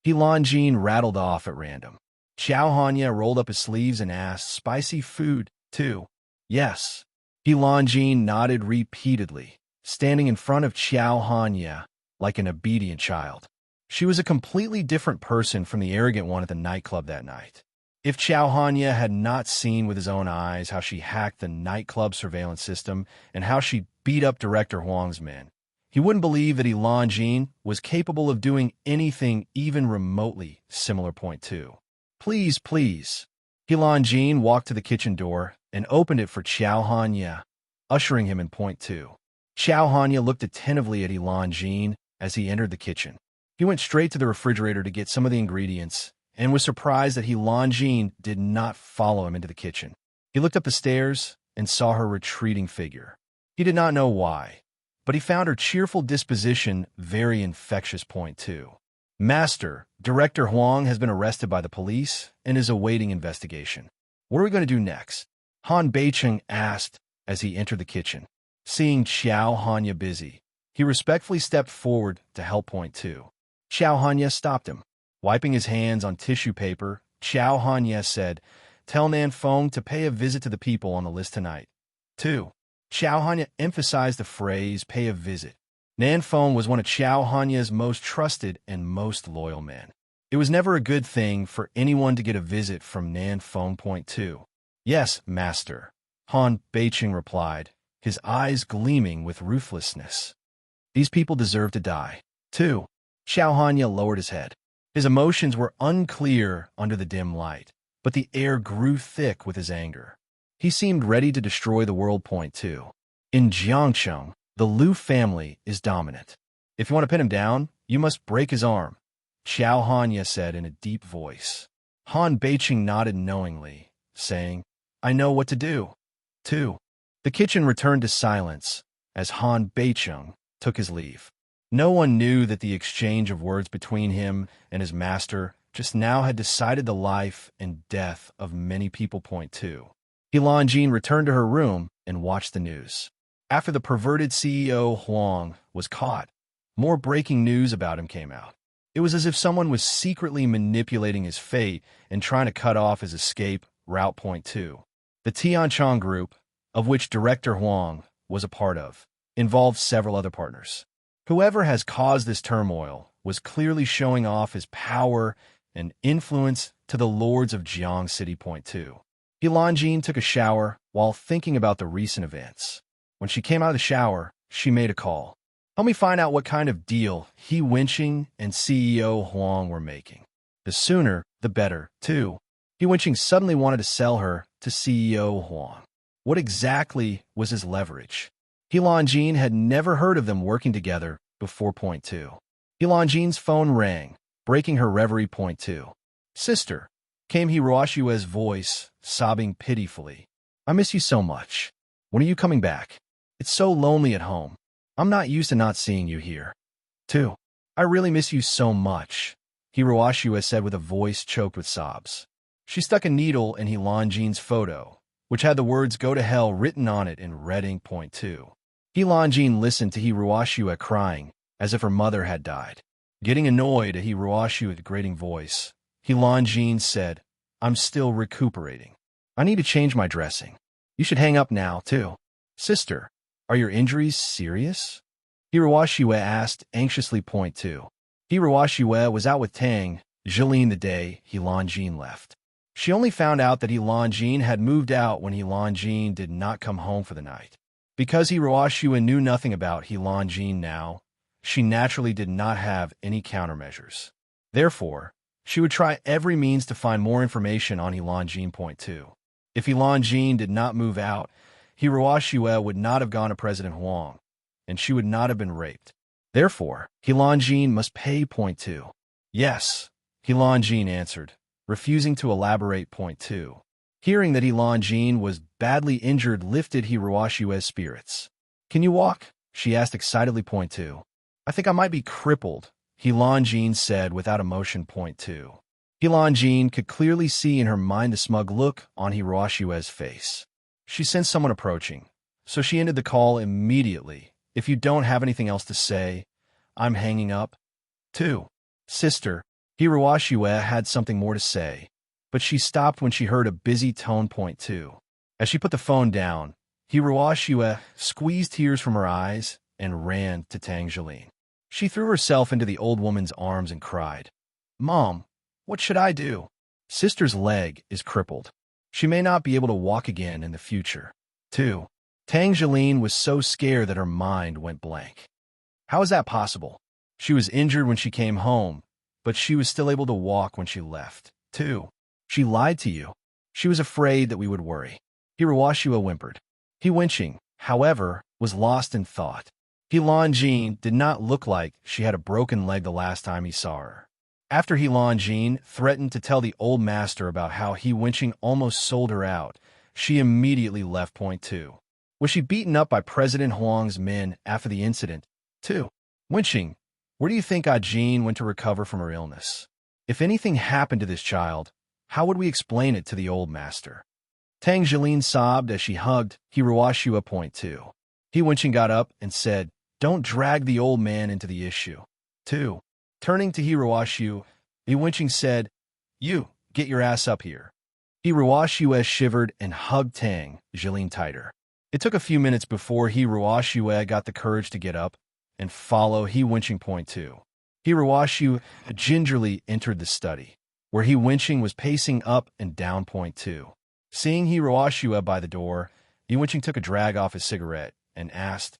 Ilan Jean rattled off at random. Xiao Hanya rolled up his sleeves and asked, Spicy food, too? Yes. Ilan Jean nodded repeatedly, standing in front of Xiao Hanya like an obedient child. She was a completely different person from the arrogant one at the nightclub that night. If Xiao Hanya had not seen with his own eyes how she hacked the nightclub surveillance system and how she beat up Director Huang's men, He wouldn't believe that Ilan Jean was capable of doing anything even remotely similar. Point 2. Please, please. Ilan Jean walked to the kitchen door and opened it for Xiao Hanya, ushering him in. Point 2. Xiao Hanya looked attentively at Ilan Jean as he entered the kitchen. He went straight to the refrigerator to get some of the ingredients and was surprised that Ilan Jean did not follow him into the kitchen. He looked up the stairs and saw her retreating figure. He did not know why, but he found her cheerful disposition very infectious. Point 2. Master, Director Huang has been arrested by the police and is awaiting investigation. What are we going to do next? Han Beicheng asked as he entered the kitchen. Seeing Xiao Hanya busy, he respectfully stepped forward to help. Point 2. Xiao Hanya stopped him. Wiping his hands on tissue paper, Xiao Hanya said, "Tell Nanfeng to pay a visit to the people on the list tonight." 2. Xiao Hanya emphasized the phrase, pay a visit. Nanfeng was one of Xiao Hanya's most trusted and most loyal men. It was never a good thing for anyone to get a visit from Nanfeng. Point 2. Yes, master, Han Beicheng replied, his eyes gleaming with ruthlessness. These people deserve to die. 2. Xiao Hanya lowered his head. His emotions were unclear under the dim light, but the air grew thick with his anger. He seemed ready to destroy the world. Point 2. In Jiangcheng, the Liu family is dominant. If you want to pin him down, you must break his arm, Xiao Hanya said in a deep voice. Han Beicheng nodded knowingly, saying, I know what to do. 2. The kitchen returned to silence as Han Beicheng took his leave. No one knew that the exchange of words between him and his master just now had decided the life and death of many people. Point 2. Ilan Jean returned to her room and watched the news. After the perverted CEO Huang was caught, more breaking news about him came out. It was as if someone was secretly manipulating his fate and trying to cut off his escape route. Point 2. The Tianchong group, of which Director Huang was a part of, involved several other partners. Whoever has caused this turmoil was clearly showing off his power and influence to the lords of Jiang City. Point 2. Ilan Jean took a shower while thinking about the recent events. When she came out of the shower, she made a call. Help me find out what kind of deal He Wenqing and CEO Huang were making. The sooner, the better, too. He Wenqing suddenly wanted to sell her to CEO Huang. What exactly was his leverage? Ilan Jean had never heard of them working together before. Point 2. Ilan Jean's phone rang, breaking her reverie. Point 2. Sister, came Hiroshiyue's voice, sobbing pitifully. I miss you so much. When are you coming back? It's so lonely at home. I'm not used to not seeing you here. 2. I really miss you so much, Hiroshiyue said with a voice choked with sobs. She stuck a needle in Ilan Jean's photo, which had the words "Go to hell" written on it in red ink. Point 2. Ilan Jean listened to Hiroshiyue crying as if her mother had died. Getting annoyed at Hiroshiyue's grating voice, Ilan Jean said, I'm still recuperating. I need to change my dressing. You should hang up now, too. Sister, are your injuries serious? Hiroshiyue asked anxiously. Point 2. Hiroshiyue was out with Tang Jilin the day Ilan Jean left. She only found out that Ilan Jean had moved out when Ilan Jean did not come home for the night. Because Hiroshiyue knew nothing about Ilan Jean now, she naturally did not have any countermeasures. Therefore, she would try every means to find more information on Ilan Jean. Point 2. If Ilan Jean did not move out, Hiroshiyue would not have gone to President Huang, and she would not have been raped. Therefore, Ilan Jean must pay. Point 2. Yes, Ilan Jean answered, refusing to elaborate. Point 2. Hearing that Ilan Jean was badly injured lifted Hiroshiyue's spirits. Can you walk? She asked excitedly. Point 2. I think I might be crippled, Ilan Jean said without emotion. Point 2. Ilan Jean could clearly see in her mind the smug look on Hiroshiyue's face. She sensed someone approaching, so she ended the call immediately. If you don't have anything else to say, I'm hanging up. 2. Sister, Hiroshiyue had something more to say, but she stopped when she heard a busy tone. Point 2. As she put the phone down, Hiroshiyue squeezed tears from her eyes and ran to Tang Jilin. She threw herself into the old woman's arms and cried, Mom, what should I do? Sister's leg is crippled. She may not be able to walk again in the future. 2. Tang Jilin was so scared that her mind went blank. How is that possible? She was injured when she came home, but she was still able to walk when she left. 2. She lied to you. She was afraid that we would worry. Hiroashua whimpered. He winching, however, was lost in thought. Jean did not look like she had a broken leg the last time he saw her. After Jean threatened to tell the old master about how he winching almost sold her out, she immediately left. Point 2. Was she beaten up by President Huang's men after the incident? 2. Winching, where do you think Jean went to recover from her illness? If anything happened to this child, how would we explain it to the old master? Tang Jilin sobbed as she hugged Hiroashua. Point 2. He Winching got up and said, "Don't drag the old man into the issue." 2. Turning to Hiroashua, He Winching said, "You, get your ass up here." Hiroashua shivered and hugged Tang Jilin tighter. It took a few minutes before Hiroashua got the courage to get up and follow He Winching. Point 2. Hiroashua gingerly entered the study, where He Winching was pacing up and down. Point 2. Seeing Hiroashua by the door, He Winching took a drag off his cigarette and asked,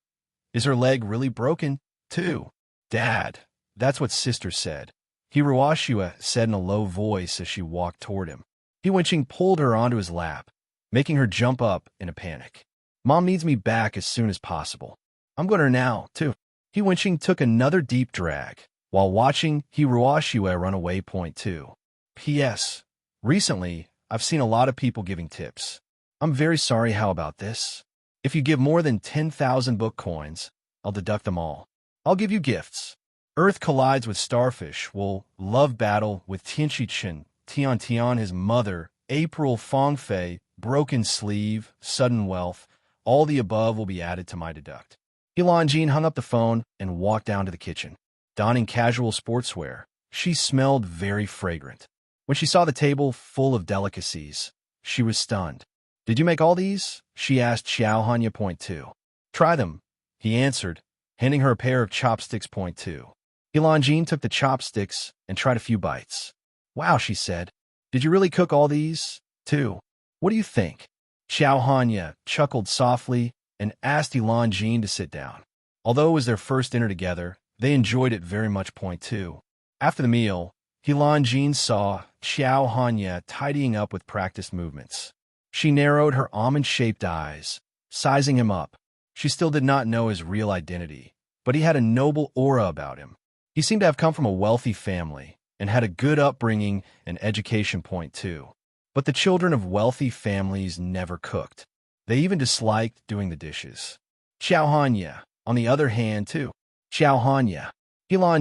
"Is her leg really broken?" 2. "Dad, that's what sister said," Hiroashua said in a low voice as she walked toward him. He Winching pulled her onto his lap, making her jump up in a panic. "Mom needs me back as soon as possible. I'm going to her now, too." He Winching took another deep drag while watching Hiroashua run away. Point 2. P.S. Recently, I've seen a lot of people giving tips. I'm very sorry. How about this? If you give more than 10,000 book coins, I'll deduct them all. I'll give you gifts. Earth collides with starfish will love battle with Tianchi-Chen, Tian, his mother, April Fangfei, broken sleeve, sudden wealth. All the above will be added to my deduct. Jean hung up the phone and walked down to the kitchen. Donning casual sportswear, she smelled very fragrant. When she saw the table full of delicacies, she was stunned. "Did you make all these?" she asked Xiao Hanya. Point 2. "Try them," he answered, handing her a pair of chopsticks. Point 2. Jean took the chopsticks and tried a few bites. "Wow," she said. "Did you really cook all these?" 2. "What do you think?" Xiao Hanya chuckled softly and asked Jean to sit down. Although it was their first dinner together, they enjoyed it very much. Point 2. After the meal, Jean saw Xiao Hanya tidying up with practiced movements. She narrowed her almond-shaped eyes, sizing him up. She still did not know his real identity, but he had a noble aura about him. He seemed to have come from a wealthy family and had a good upbringing and education. Point 2. But the children of wealthy families never cooked. They even disliked doing the dishes. Xiao Hanya, on the other hand, too. Xiao Hanya.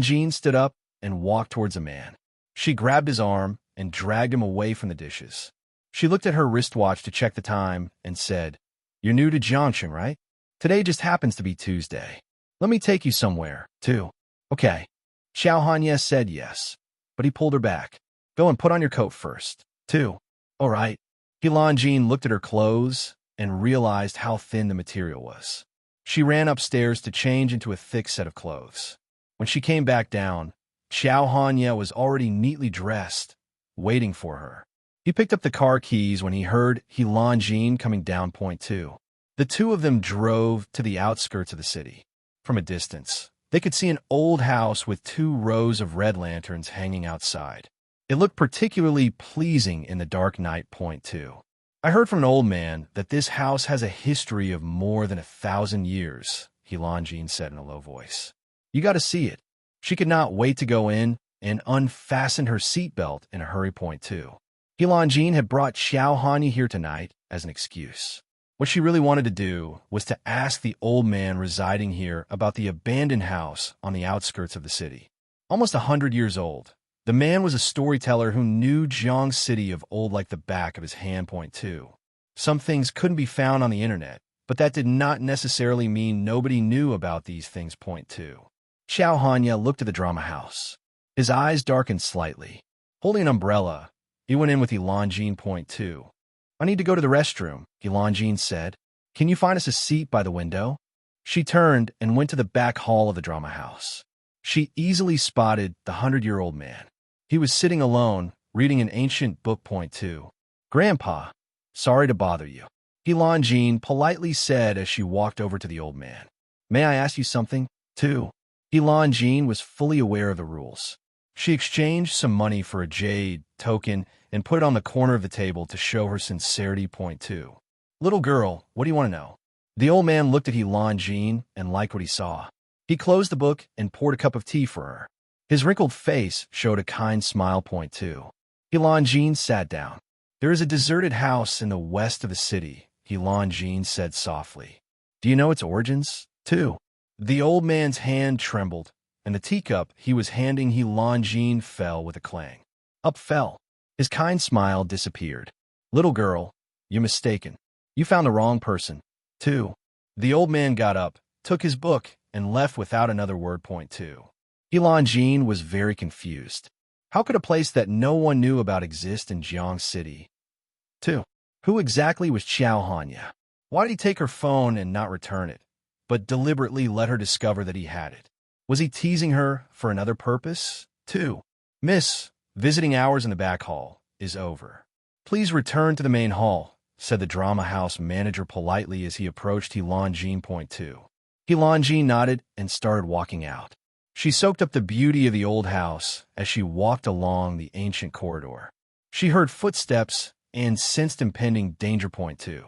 Jean stood up and walked towards a man. She grabbed his arm and dragged him away from the dishes. She looked at her wristwatch to check the time and said, "You're new to Jiangxing, right? Today just happens to be Tuesday. Let me take you somewhere, too." "Okay." Xiao Hanya said yes, but he pulled her back. "Go and put on your coat first, too." "All right." Jean looked at her clothes and realized how thin the material was. She ran upstairs to change into a thick set of clothes. When she came back down, Xiao Hanya was already neatly dressed, waiting for her. He picked up the car keys when he heard Jean coming down. Point 2. The two of them drove to the outskirts of the city. From a distance, they could see an old house with 2 rows of red lanterns hanging outside. It looked particularly pleasing in the dark night. Point 2. "I heard from an old man that this house has a history of more than 1,000 years, Jean said in a low voice. "You got to see it." She could not wait to go in and unfastened her seatbelt in a hurry. Point 2. Jean had brought Xiao Hanya here tonight as an excuse. What she really wanted to do was to ask the old man residing here about the abandoned house on the outskirts of the city. Almost 100 years old, the man was a storyteller who knew Jiang City of old like the back of his hand. Point 2. Some things couldn't be found on the internet, but that did not necessarily mean nobody knew about these things. Point 2. Xiao Hanya looked at the drama house. His eyes darkened slightly. Holding an umbrella, he went in with Jean. Point 2. "I need to go to the restroom," Jean said. "Can you find us a seat by the window?" She turned and went to the back hall of the drama house. She easily spotted the 100-year-old man. He was sitting alone, reading an ancient book. Point 2. "Grandpa, sorry to bother you," Jean politely said as she walked over to the old man. "May I ask you something, too?" Helan Jean was fully aware of the rules. She exchanged some money for a jade token and put it on the corner of the table to show her sincerity. Point 2. Little girl, what do you want to know? The old man looked at Helan Jean and liked what he saw. He closed the book and poured a cup of tea for her. His wrinkled face showed a kind smile. Point 2. Helan Jean sat down. There is a deserted house in the west of the city, Helan Jean said softly. Do you know its origins, too? The old man's hand trembled, and the teacup he was handing Helan Jean fell with a clang. Up fell. His kind smile disappeared. Little girl, you're mistaken. You found the wrong person, too. The old man got up, took his book, and left without another word. Point 2. Helan Jean was very confused. How could a place that no one knew about exist in Jiang City? 2. Who exactly was Xiao Hanya? Why did he take her phone and not return it, but deliberately let her discover that he had it? Was he teasing her for another purpose? 2. Miss, visiting hours in the back hall is over. Please return to the main hall, said the drama house manager politely as he approached Helan Jean. Point 2. Helan Jean nodded and started walking out. She soaked up the beauty of the old house as she walked along the ancient corridor. She heard footsteps and sensed impending danger. Point 2.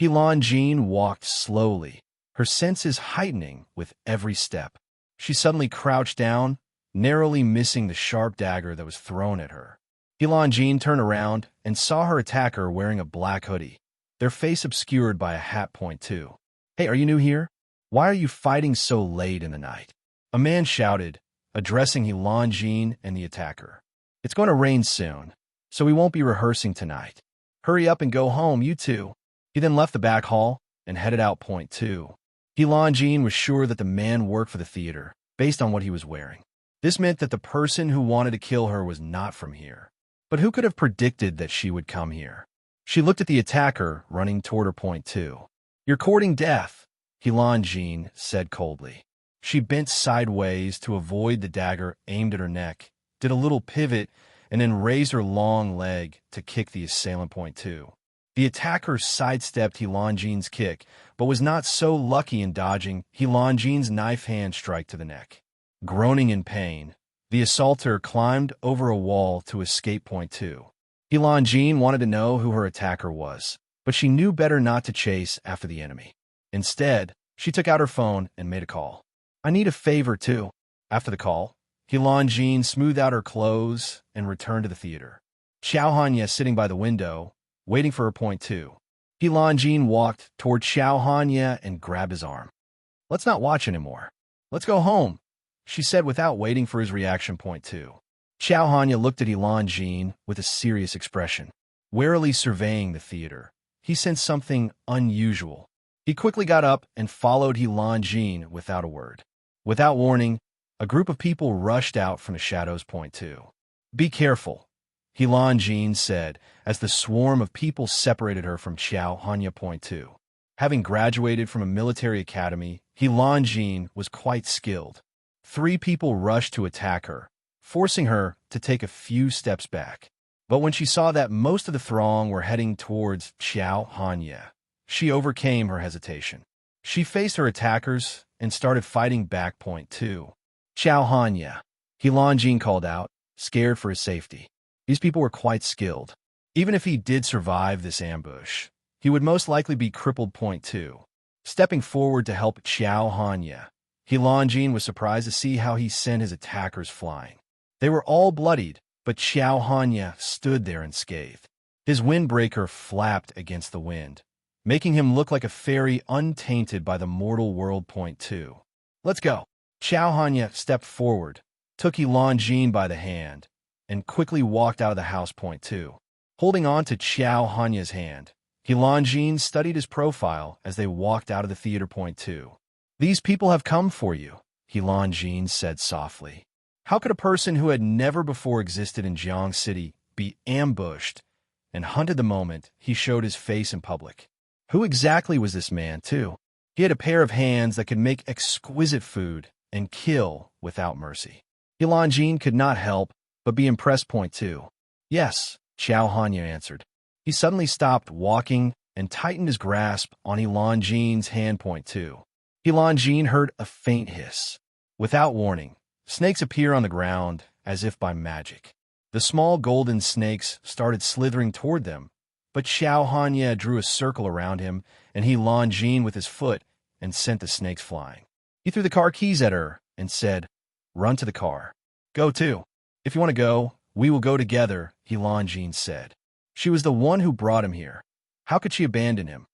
Helan Jean walked slowly, her senses heightening with every step. She suddenly crouched down, narrowly missing the sharp dagger that was thrown at her. Helan Jean turned around and saw her attacker wearing a black hoodie, their face obscured by a hat. Point 2. Hey, are you new here? Why are you fighting so late in the night? A man shouted, addressing Helan Jean and the attacker. It's going to rain soon, so we won't be rehearsing tonight. Hurry up and go home, you two. He then left the back hall and headed out. Point 2. Helan Jean was sure that the man worked for the theater, based on what he was wearing. This meant that the person who wanted to kill her was not from here. But who could have predicted that she would come here? She looked at the attacker running toward her. Point 2. You're courting death, Helan Jean said coldly. She bent sideways to avoid the dagger aimed at her neck, did a little pivot, and then raised her long leg to kick the assailant. Point 2. The attacker sidestepped Helan Jean's kick, but was not so lucky in dodging Helan Jean's knife hand strike to the neck. Groaning in pain, the assaulter climbed over a wall to escape. Point 2. Helan Jean wanted to know who her attacker was, but she knew better not to chase after the enemy. Instead, she took out her phone and made a call. I need a favor, too. After the call, Helan Jean smoothed out her clothes and returned to the theater. Xiao Hanya sitting by the window, waiting for her. Point 2. Helan Jean walked toward Xiao Hanya and grabbed his arm. Let's not watch anymore. Let's go home, she said without waiting for his reaction. Point 2. Xiao Hanya looked at Helan Jean with a serious expression, warily surveying the theater. He sensed something unusual. He quickly got up and followed Helan Jean without a word. Without warning, a group of people rushed out from the shadows. Point 2. Be careful, Helan Jean said as the swarm of people separated her from Xiao Hanya. Point 2. Having graduated from a military academy, Helan Jean was quite skilled. 3 people rushed to attack her, forcing her to take a few steps back. But when she saw that most of the throng were heading towards Xiao Hanya, she overcame her hesitation. She faced her attackers and started fighting back. Point 2. Xiao Hanya, Helan Jean called out, scared for his safety. These people were quite skilled. Even if he did survive this ambush, he would most likely be crippled. Point 2. Stepping forward to help Xiao Hanya, Helan Jean was surprised to see how he sent his attackers flying. They were all bloodied, but Xiao Hanya stood there unscathed. His windbreaker flapped against the wind, making him look like a fairy untainted by the mortal world. Point 2. Let's go. Xiao Hanya stepped forward, took Helan Jean by the hand, and quickly walked out of the house. Point 2. Holding on to Xiao Hanya's hand, Helan Jean studied his profile as they walked out of the theater. Point 2. These people have come for you, Helan Jean said softly. How could a person who had never before existed in Jiang City be ambushed and hunted the moment he showed his face in public? Who exactly was this man, too? He had a pair of hands that could make exquisite food and kill without mercy. Helan Jean could not help but be impressed. Point 2. Yes, Xiao Hanya answered. He suddenly stopped walking and tightened his grasp on Helan Jean's hand. Point 2. Helan Jean heard a faint hiss. Without warning, snakes appear on the ground as if by magic. The small golden snakes started slithering toward them, but Xiao Hanya drew a circle around him, and he launched Jean with his foot and sent the snakes flying. He threw the car keys at her and said, "Run to the car. Go too. If you want to go, we will go together," he launched Jean said. She was the one who brought him here. How could she abandon him?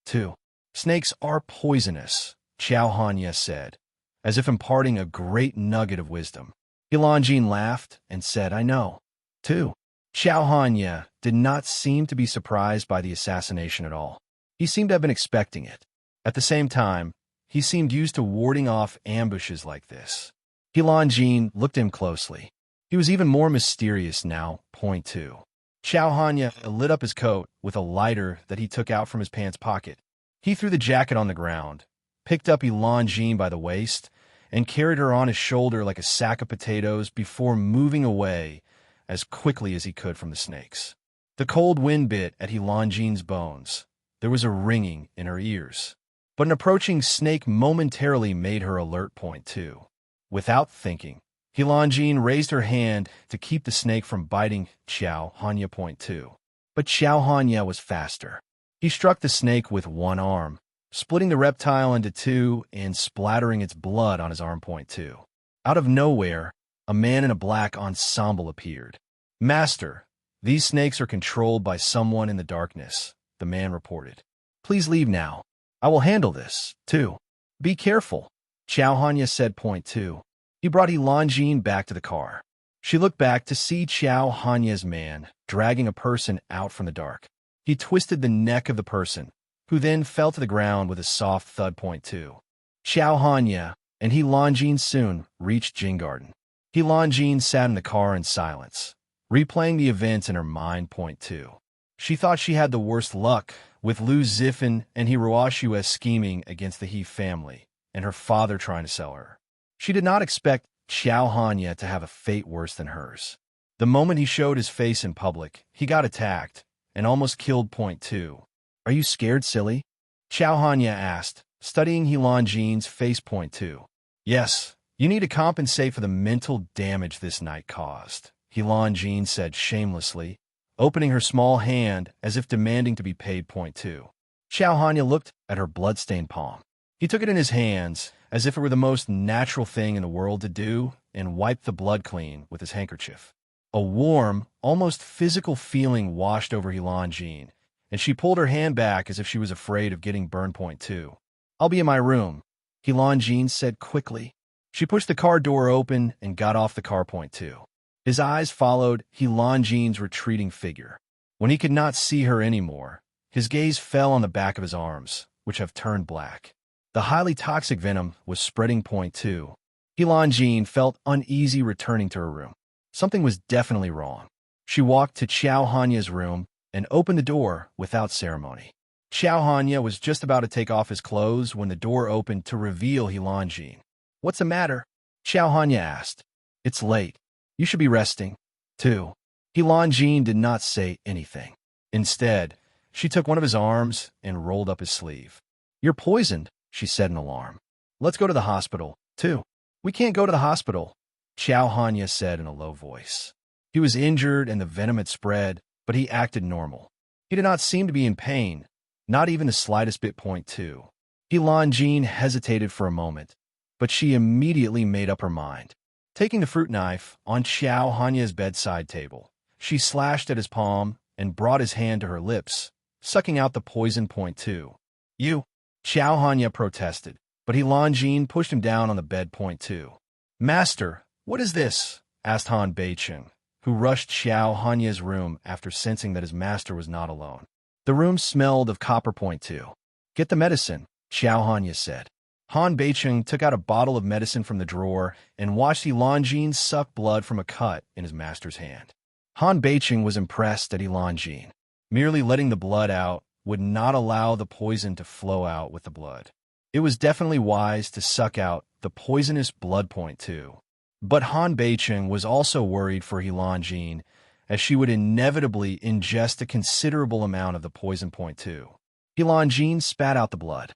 2. Snakes are poisonous, Xiao Hanya said, as if imparting a great nugget of wisdom. Jin laughed and said, "I know." 2. Xiao Hanya did not seem to be surprised by the assassination at all. He seemed to have been expecting it. At the same time, he seemed used to warding off ambushes like this. Jin looked at him closely. He was even more mysterious now. Point 2. Xiao Hanya lit up his coat with a lighter that he took out from his pants pocket. He threw the jacket on the ground, picked up Jin by the waist, and carried her on his shoulder like a sack of potatoes before moving away as quickly as he could from the snakes. The cold wind bit at Jin's bones. There was a ringing in her ears. But an approaching snake momentarily made her alert. Point 2. Without thinking, Jin raised her hand to keep the snake from biting Xiao Hanya. Point 2. But Xiao Hanya was faster. He struck the snake with one arm, splitting the reptile into two and splattering its blood on his arm. Point 2. Out of nowhere, a man in a black ensemble appeared. "Master, these snakes are controlled by someone in the darkness," the man reported. "Please leave now. I will handle this, too. Be careful," Xiao Hanya said. Point 2. He brought Jin back to the car. She looked back to see Xiao Hanya's man dragging a person out from the dark. He twisted the neck of the person, who then fell to the ground with a soft thud. Point 2. Xiao Hanya and Jin soon reached Jin Garden. Jin sat in the car in silence, replaying the events in her mind. Point 2. She thought she had the worst luck, with Lu Zifan and Hiroashua scheming against the He family, and her father trying to sell her. She did not expect Xiao Hanya to have a fate worse than hers. The moment he showed his face in public, he got attacked and almost killed. Point 2. "Are you scared, silly?" Xiao Hanya asked, studying Jin's face. Point 2. "Yes, you need to compensate for the mental damage this night caused," Jin said shamelessly, opening her small hand as if demanding to be paid. Point 2. Xiao Hanya looked at her blood-stained palm. He took it in his hands as if it were the most natural thing in the world to do and wiped the blood clean with his handkerchief. A warm, almost physical feeling washed over Jin, and she pulled her hand back as if she was afraid of getting burned. Point 2. "I'll be in my room," Jin said quickly. She pushed the car door open and got off the car. Point 2. His eyes followed Jin's retreating figure. When he could not see her anymore, his gaze fell on the back of his arms, which have turned black. The highly toxic venom was spreading. Point 2. Jin felt uneasy returning to her room. Something was definitely wrong. She walked to Xiao Hanya's room and opened the door without ceremony. Xiao Hanya was just about to take off his clothes when the door opened to reveal Jin. "What's the matter?" Xiao Hanya asked. "It's late. You should be resting." 2. Jin did not say anything. Instead, she took one of his arms and rolled up his sleeve. "You're poisoned," she said in alarm. "Let's go to the hospital." 2. "We can't go to the hospital," Xiao Hanya said in a low voice. He was injured and the venom had spread, but he acted normal. He did not seem to be in pain, not even the slightest bit. Point 2. Jin hesitated for a moment, but she immediately made up her mind. Taking the fruit knife on Xiao Hanya's bedside table, she slashed at his palm and brought his hand to her lips, sucking out the poison. Point 2. "You!" Xiao Hanya protested, but Jin pushed him down on the bed. Point 2. "Master, what is this?" asked Han Beicheng, who rushed Xiao Hanya's room after sensing that his master was not alone. The room smelled of copper. Point 2. "Get the medicine," Xiao Hanya said. Han Beicheng took out a bottle of medicine from the drawer and watched Jin suck blood from a cut in his master's hand. Han Beicheng was impressed at Jin. Merely letting the blood out would not allow the poison to flow out with the blood. It was definitely wise to suck out the poisonous blood. Point 2. But Han Beicheng was also worried for Jin, as she would inevitably ingest a considerable amount of the poison. Point 2. Jin spat out the blood.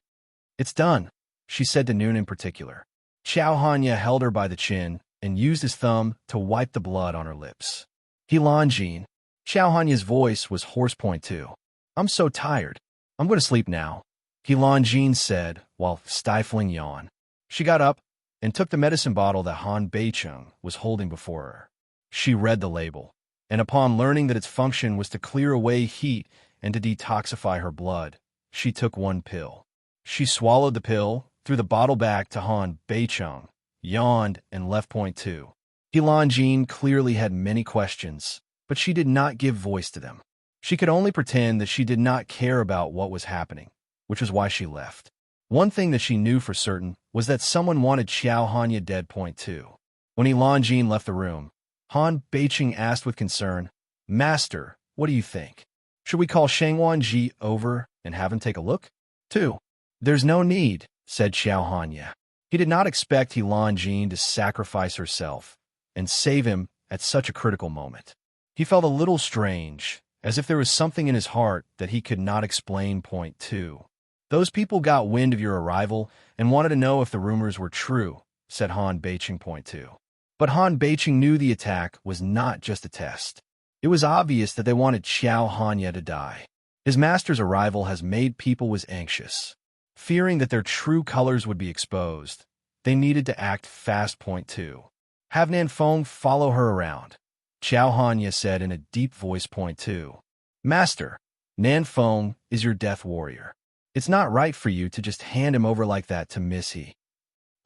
"It's done," she said to Noon in particular. Xiao Hanya held her by the chin and used his thumb to wipe the blood on her lips. Helanjin. Xiao Hanya's voice was hoarse. Point two. I'm so tired. I'm going to sleep now, Helanjin said while stifling yawn. She got up and took the medicine bottle that Han Beicheng was holding before her. She read the label, and upon learning that its function was to clear away heat and to detoxify her blood, she took one pill. She swallowed the pill, threw the bottle back to Han Beicheng, yawned, and left. Point two. Helanjin clearly had many questions, but she did not give voice to them. She could only pretend that she did not care about what was happening, which was why she left. One thing that she knew for certain was that someone wanted Xiao Hanya dead. Point two. When Helanjin left the room, Han Beicheng asked with concern, Master, what do you think? Should we call Shangwan Ji over and have him take a look? 2. There's no need, said Xiao Hanya. He did not expect Helanjin to sacrifice herself and save him at such a critical moment. He felt a little strange, as if there was something in his heart that he could not explain. Point two. Those people got wind of your arrival and wanted to know if the rumors were true, said Han Beicheng. Point two. But Han Beicheng knew the attack was not just a test. It was obvious that they wanted Xiao Hanya to die. His master's arrival has made people was anxious. Fearing that their true colors would be exposed, they needed to act fast. Point two. Have Nanfeng follow her around, Xiao Hanya said in a deep voice. Point two. Master, Nanfeng is your death warrior. It's not right for you to just hand him over like that to Miss He.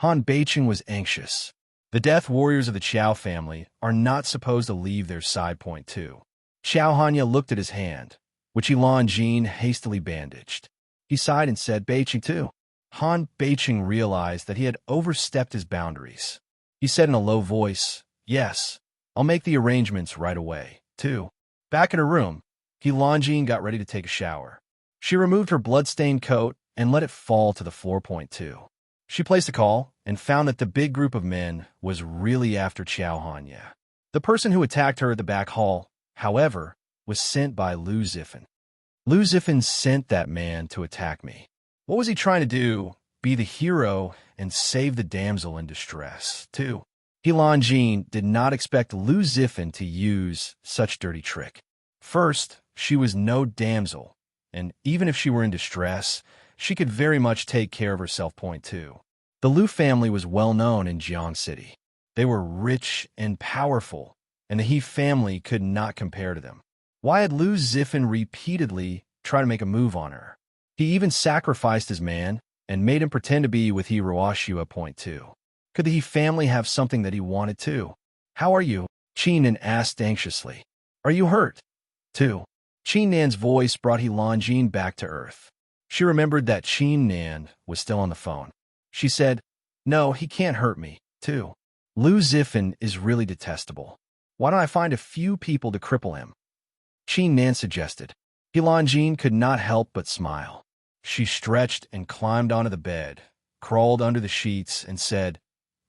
Han Beicheng was anxious. The death warriors of the Qiao family are not supposed to leave their side. Point two. Xiao Hanya looked at his hand, which Helanjin hastily bandaged. He sighed and said, Beicheng too. Han Beicheng realized that he had overstepped his boundaries. He said in a low voice, Yes, I'll make the arrangements right away, too. Back in her room, Helanjin got ready to take a shower. She removed her blood-stained coat and let it fall to the floor. Point two. She placed a call and found that the big group of men was really after Xiao Hanya. The person who attacked her at the back hall, however, was sent by Lu Zifan. Lu Zifan sent that man to attack me. What was he trying to do? Be the hero and save the damsel in distress, too. Helanjin did not expect Lu Zifan to use such dirty trick. First, she was no damsel, and even if she were in distress, she could very much take care of herself. Point two. The Lu family was well known in Jiang City. They were rich and powerful, and the He family could not compare to them. Why had Lu Zifan repeatedly tried to make a move on her? He even sacrificed his man and made him pretend to be with He Ruoxua. Point two. Could the He family have something that he wanted too? How are you? Qin asked anxiously. Are you hurt? 2. Qin Nan's voice brought Helanjin back to earth. She remembered that Qin Nan was still on the phone. She said, No, he can't hurt me, too. Lu Zifan is really detestable. Why don't I find a few people to cripple him? Qin Nan suggested. Helanjin could not help but smile. She stretched and climbed onto the bed, crawled under the sheets, and said,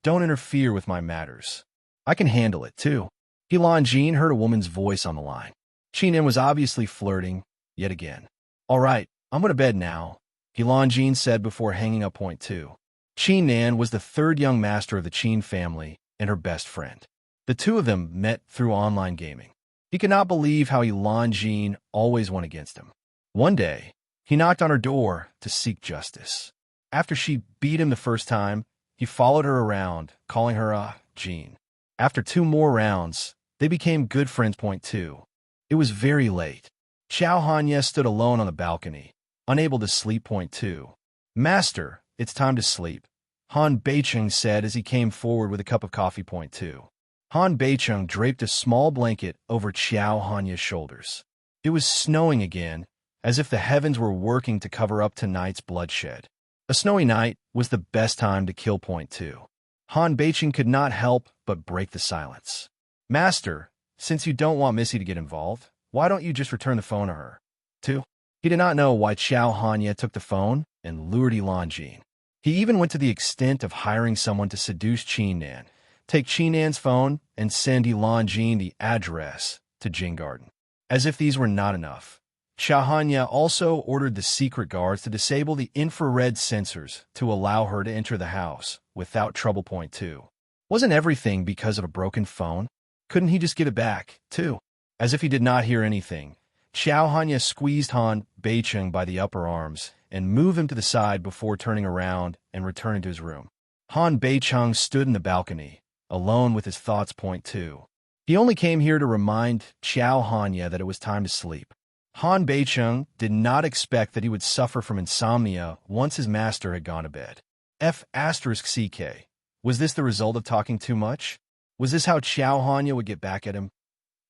Don't interfere with my matters. I can handle it, too. Helanjin heard a woman's voice on the line. Qin Nan was obviously flirting, yet again. All right, I'm going to bed now, Helanjin said before hanging up. Point two. Qin Nan was the third young master of the Qin family and her best friend. The two of them met through online gaming. He could not believe how Helanjin always went against him. One day, he knocked on her door to seek justice. After she beat him the first time, he followed her around, calling her Jean. After 2 more rounds, they became good friends. Point two. It was very late. Xiao Hanya stood alone on the balcony, unable to sleep. Point two. Master, it's time to sleep, Han Beicheng said as he came forward with a cup of coffee. Point two. Han Beicheng draped a small blanket over Xiao Hanya's shoulders. It was snowing again, as if the heavens were working to cover up tonight's bloodshed. A snowy night was the best time to kill. Point two. Han Beicheng could not help but break the silence. Master, since you don't want Missy to get involved, why don't you just return the phone to her? 2. He did not know why Xiao Hanya took the phone and lured Helanjin. He even went to the extent of hiring someone to seduce Qin Nan, take Qin Nan's phone, and send Helanjin the address to Jing Garden. As if these were not enough, Xiaohanya also ordered the secret guards to disable the infrared sensors to allow her to enter the house without trouble. Point 2. Wasn't everything because of a broken phone? Couldn't he just give it back, too? As if he did not hear anything, Xiaohanya squeezed Han Beicheng by the upper arms and moved him to the side before turning around and returning to his room. Han Beicheng stood in the balcony, alone with his thoughts. Point 2. He only came here to remind Xiaohanya that it was time to sleep. Han Beicheng did not expect that he would suffer from insomnia once his master had gone to bed. F***CK. Was this the result of talking too much? Was this how Xiaohanya would get back at him?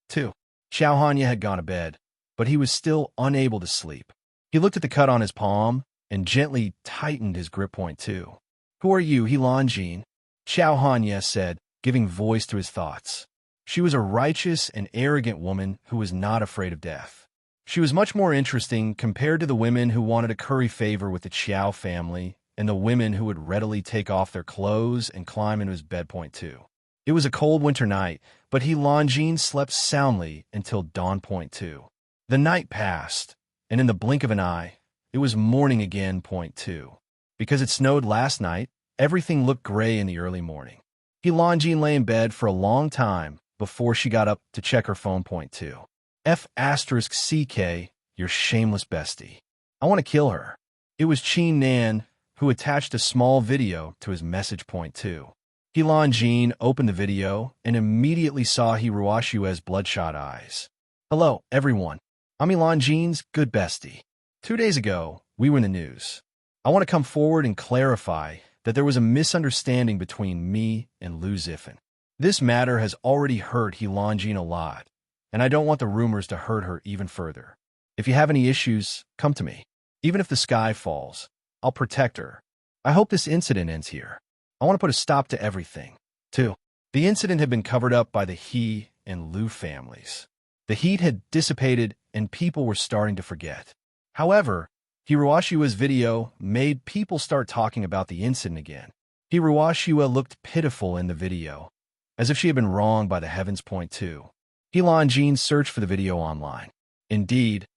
2. Xiaohanya had gone to bed, but he was still unable to sleep. He looked at the cut on his palm and gently tightened his grip. Point 2. Who are you, He Lanjin? Xiaohanya said, giving voice to his thoughts. She was a righteous and arrogant woman who was not afraid of death. She was much more interesting compared to the women who wanted to curry favor with the Qiao family and the women who would readily take off their clothes and climb into his bed. Point 2. It was a cold winter night, but He Lanjin slept soundly until dawn. Point 2. The night passed, and in the blink of an eye, it was morning again. Point 2. Because it snowed last night, everything looked gray in the early morning. He Lanjin lay in bed for a long time before she got up to check her phone. Point 2. F***CK, your shameless bestie. I want to kill her. It was Qin Nan, who attached a small video to his message. Point 2. He Lanjin opened the video and immediately saw Hiruashue's bloodshot eyes. Hello, everyone. I'm He Lanjin's good bestie. 2 days ago, we were in the news. I want to come forward and clarify that there was a misunderstanding between me and Lu Zifen. This matter has already hurt He Lanjin a lot, and I don't want the rumors to hurt her even further. If you have any issues, come to me. Even if the sky falls, I'll protect her. I hope this incident ends here. I want to put a stop to everything. 2. The incident had been covered up by the He and Lu families. The heat had dissipated and people were starting to forget. However, Hiruashua's video made people start talking about the incident again. Hiruashua looked pitiful in the video, as if she had been wronged by the heavens. Point 2. He Lanjin searched for the video online. Indeed,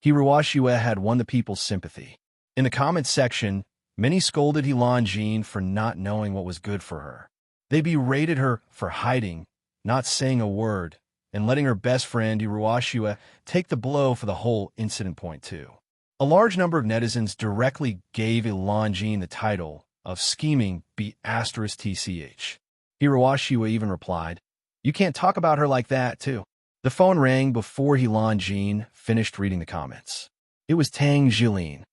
Hiruashua had won the people's sympathy. In the comments section, many scolded He Lanjin for not knowing what was good for her. They berated her for hiding, not saying a word, and letting her best friend Hiruashua take the blow for the whole incident. Point 2. A large number of netizens directly gave He Lanjin the title of scheming **TCH. Hiruashua even replied, "You can't talk about her like that, too." The phone rang before He Lanjin finished reading the comments. It was Tang Jilin.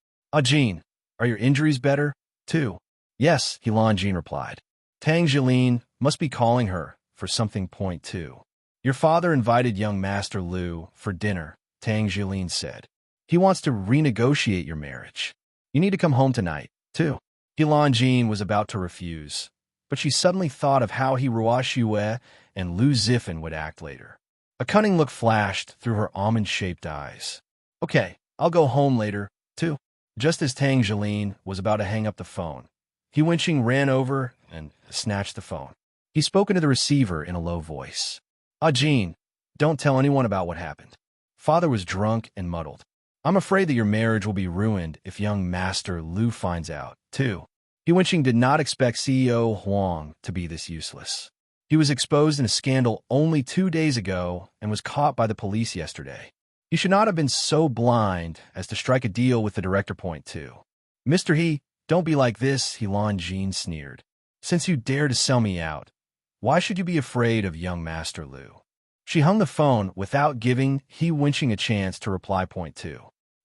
Jin, are your injuries better? 2. Yes, He Lanjin replied. Tang Jilin must be calling her for something. Point 2. Your father invited young Master Lu for dinner, Tang Jilin said. He wants to renegotiate your marriage. You need to come home tonight, too. He Lanjin was about to refuse, but she suddenly thought of how Hiruashua and Lu Zifen would act later. A cunning look flashed through her almond-shaped eyes. Okay, I'll go home later, too. Just as Tang Jilin was about to hang up the phone, He Wenqing ran over and snatched the phone. He spoke into the receiver in a low voice. Jin, don't tell anyone about what happened. Father was drunk and muddled. I'm afraid that your marriage will be ruined if young Master Lu finds out, too. He Wenqing did not expect CEO Huang to be this useless. He was exposed in a scandal only 2 days ago and was caught by the police yesterday. He should not have been so blind as to strike a deal with the director. Point 2. Mr. He, don't be like this, He Lanjin sneered. Since you dare to sell me out, why should you be afraid of young Master Lu? She hung the phone without giving He Wenqing a chance to reply. Point 2.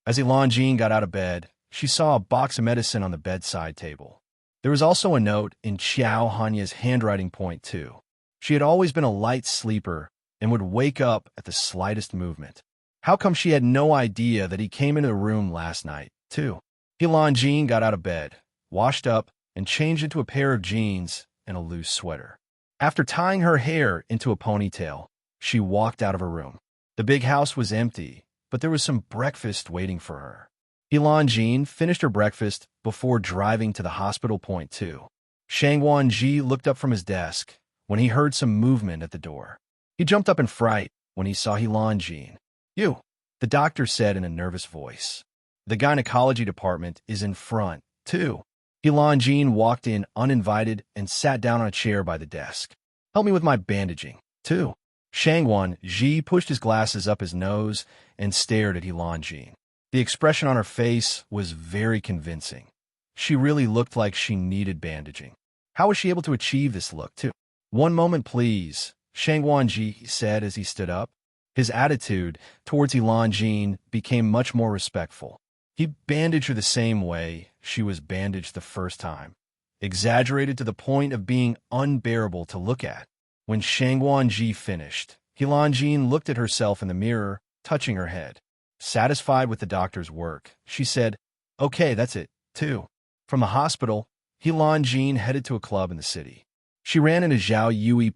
As He Lanjin got out of bed, she saw a box of medicine on the bedside table. There was also a note in Xiaohanya's handwriting. Point 2. She had always been a light sleeper and would wake up at the slightest movement. How come she had no idea that he came into the room last night, too? He Lanjin got out of bed, washed up, and changed into a pair of jeans and a loose sweater. After tying her hair into a ponytail, she walked out of her room. The big house was empty, but there was some breakfast waiting for her. He Lanjin finished her breakfast before driving to the hospital. Point 2. Shang Wanji looked up from his desk when he heard some movement at the door. He jumped up in fright when he saw He Lanjin. You, The doctor said in a nervous voice. The gynecology department is in front, too. Jean walked in uninvited and sat down on a chair by the desk. Help me with my bandaging, too. Shangwan Ji pushed his glasses up his nose and stared at Jean. The expression on her face was very convincing. She really looked like she needed bandaging. How was she able to achieve this look, too? One moment, please, Shangwan Ji said as he stood up. His attitude towards Jean became much more respectful. He bandaged her the same way she was bandaged the first time, exaggerated to the point of being unbearable to look at. When Shangwan Ji finished, Jean looked at herself in the mirror, touching her head. Satisfied with the doctor's work, she said, "Okay, that's it, too." From the hospital, Jean headed to a club in the city. She ran into Zhao Yui.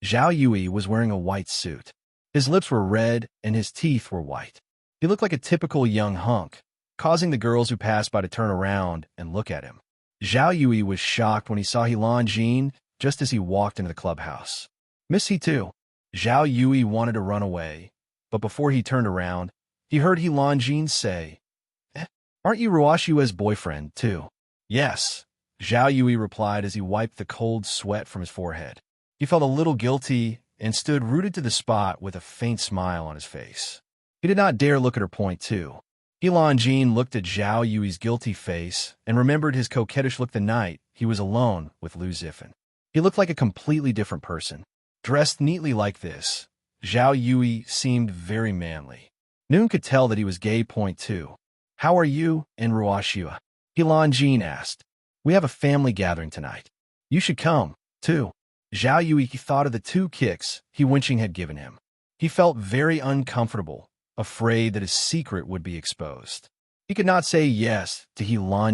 Zhao Yui was wearing a white suit. His lips were red and his teeth were white. He looked like a typical young hunk, causing the girls who passed by to turn around and look at him. Zhao Yui was shocked when he saw Jean just as he walked into the clubhouse. "Miss he too." Zhao Yui wanted to run away, but before he turned around, he heard Jean say, "Aren't you Ruoshua's boyfriend, too?" "Yes," Zhao Yui replied as he wiped the cold sweat from his forehead. He felt a little guilty and stood rooted to the spot with a faint smile on his face. He did not dare look at her. Jean looked at Zhao Yui's guilty face and remembered his coquettish look the night he was alone with Lu Zifen. He looked like a completely different person. Dressed neatly like this, Zhao Yui seemed very manly. Noon could tell that he was gay. "How are you and Ruoshua?" Jean asked. "We have a family gathering tonight. You should come, too." Zhao Yui thought of the 2 kicks Wenqing had given him. He felt very uncomfortable, afraid that his secret would be exposed. He could not say yes to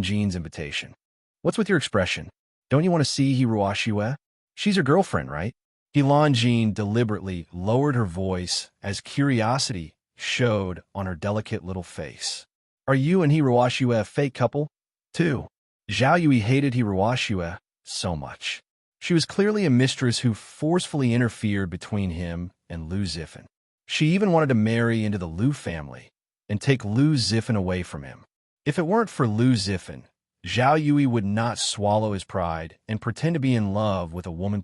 Jean's invitation. "What's with your expression? Don't you want to see Ruoshua? She's your girlfriend, right?" Jean deliberately lowered her voice as curiosity showed on her delicate little face. "Are you and Ruoshua a fake couple, too?" Zhao Yui hated Ruoshua so much. She was clearly a mistress who forcefully interfered between him and Lu Zifen. She even wanted to marry into the Lu family and take Lu Zifen away from him. If it weren't for Lu Zifen, Zhao Yui would not swallow his pride and pretend to be in love with a woman.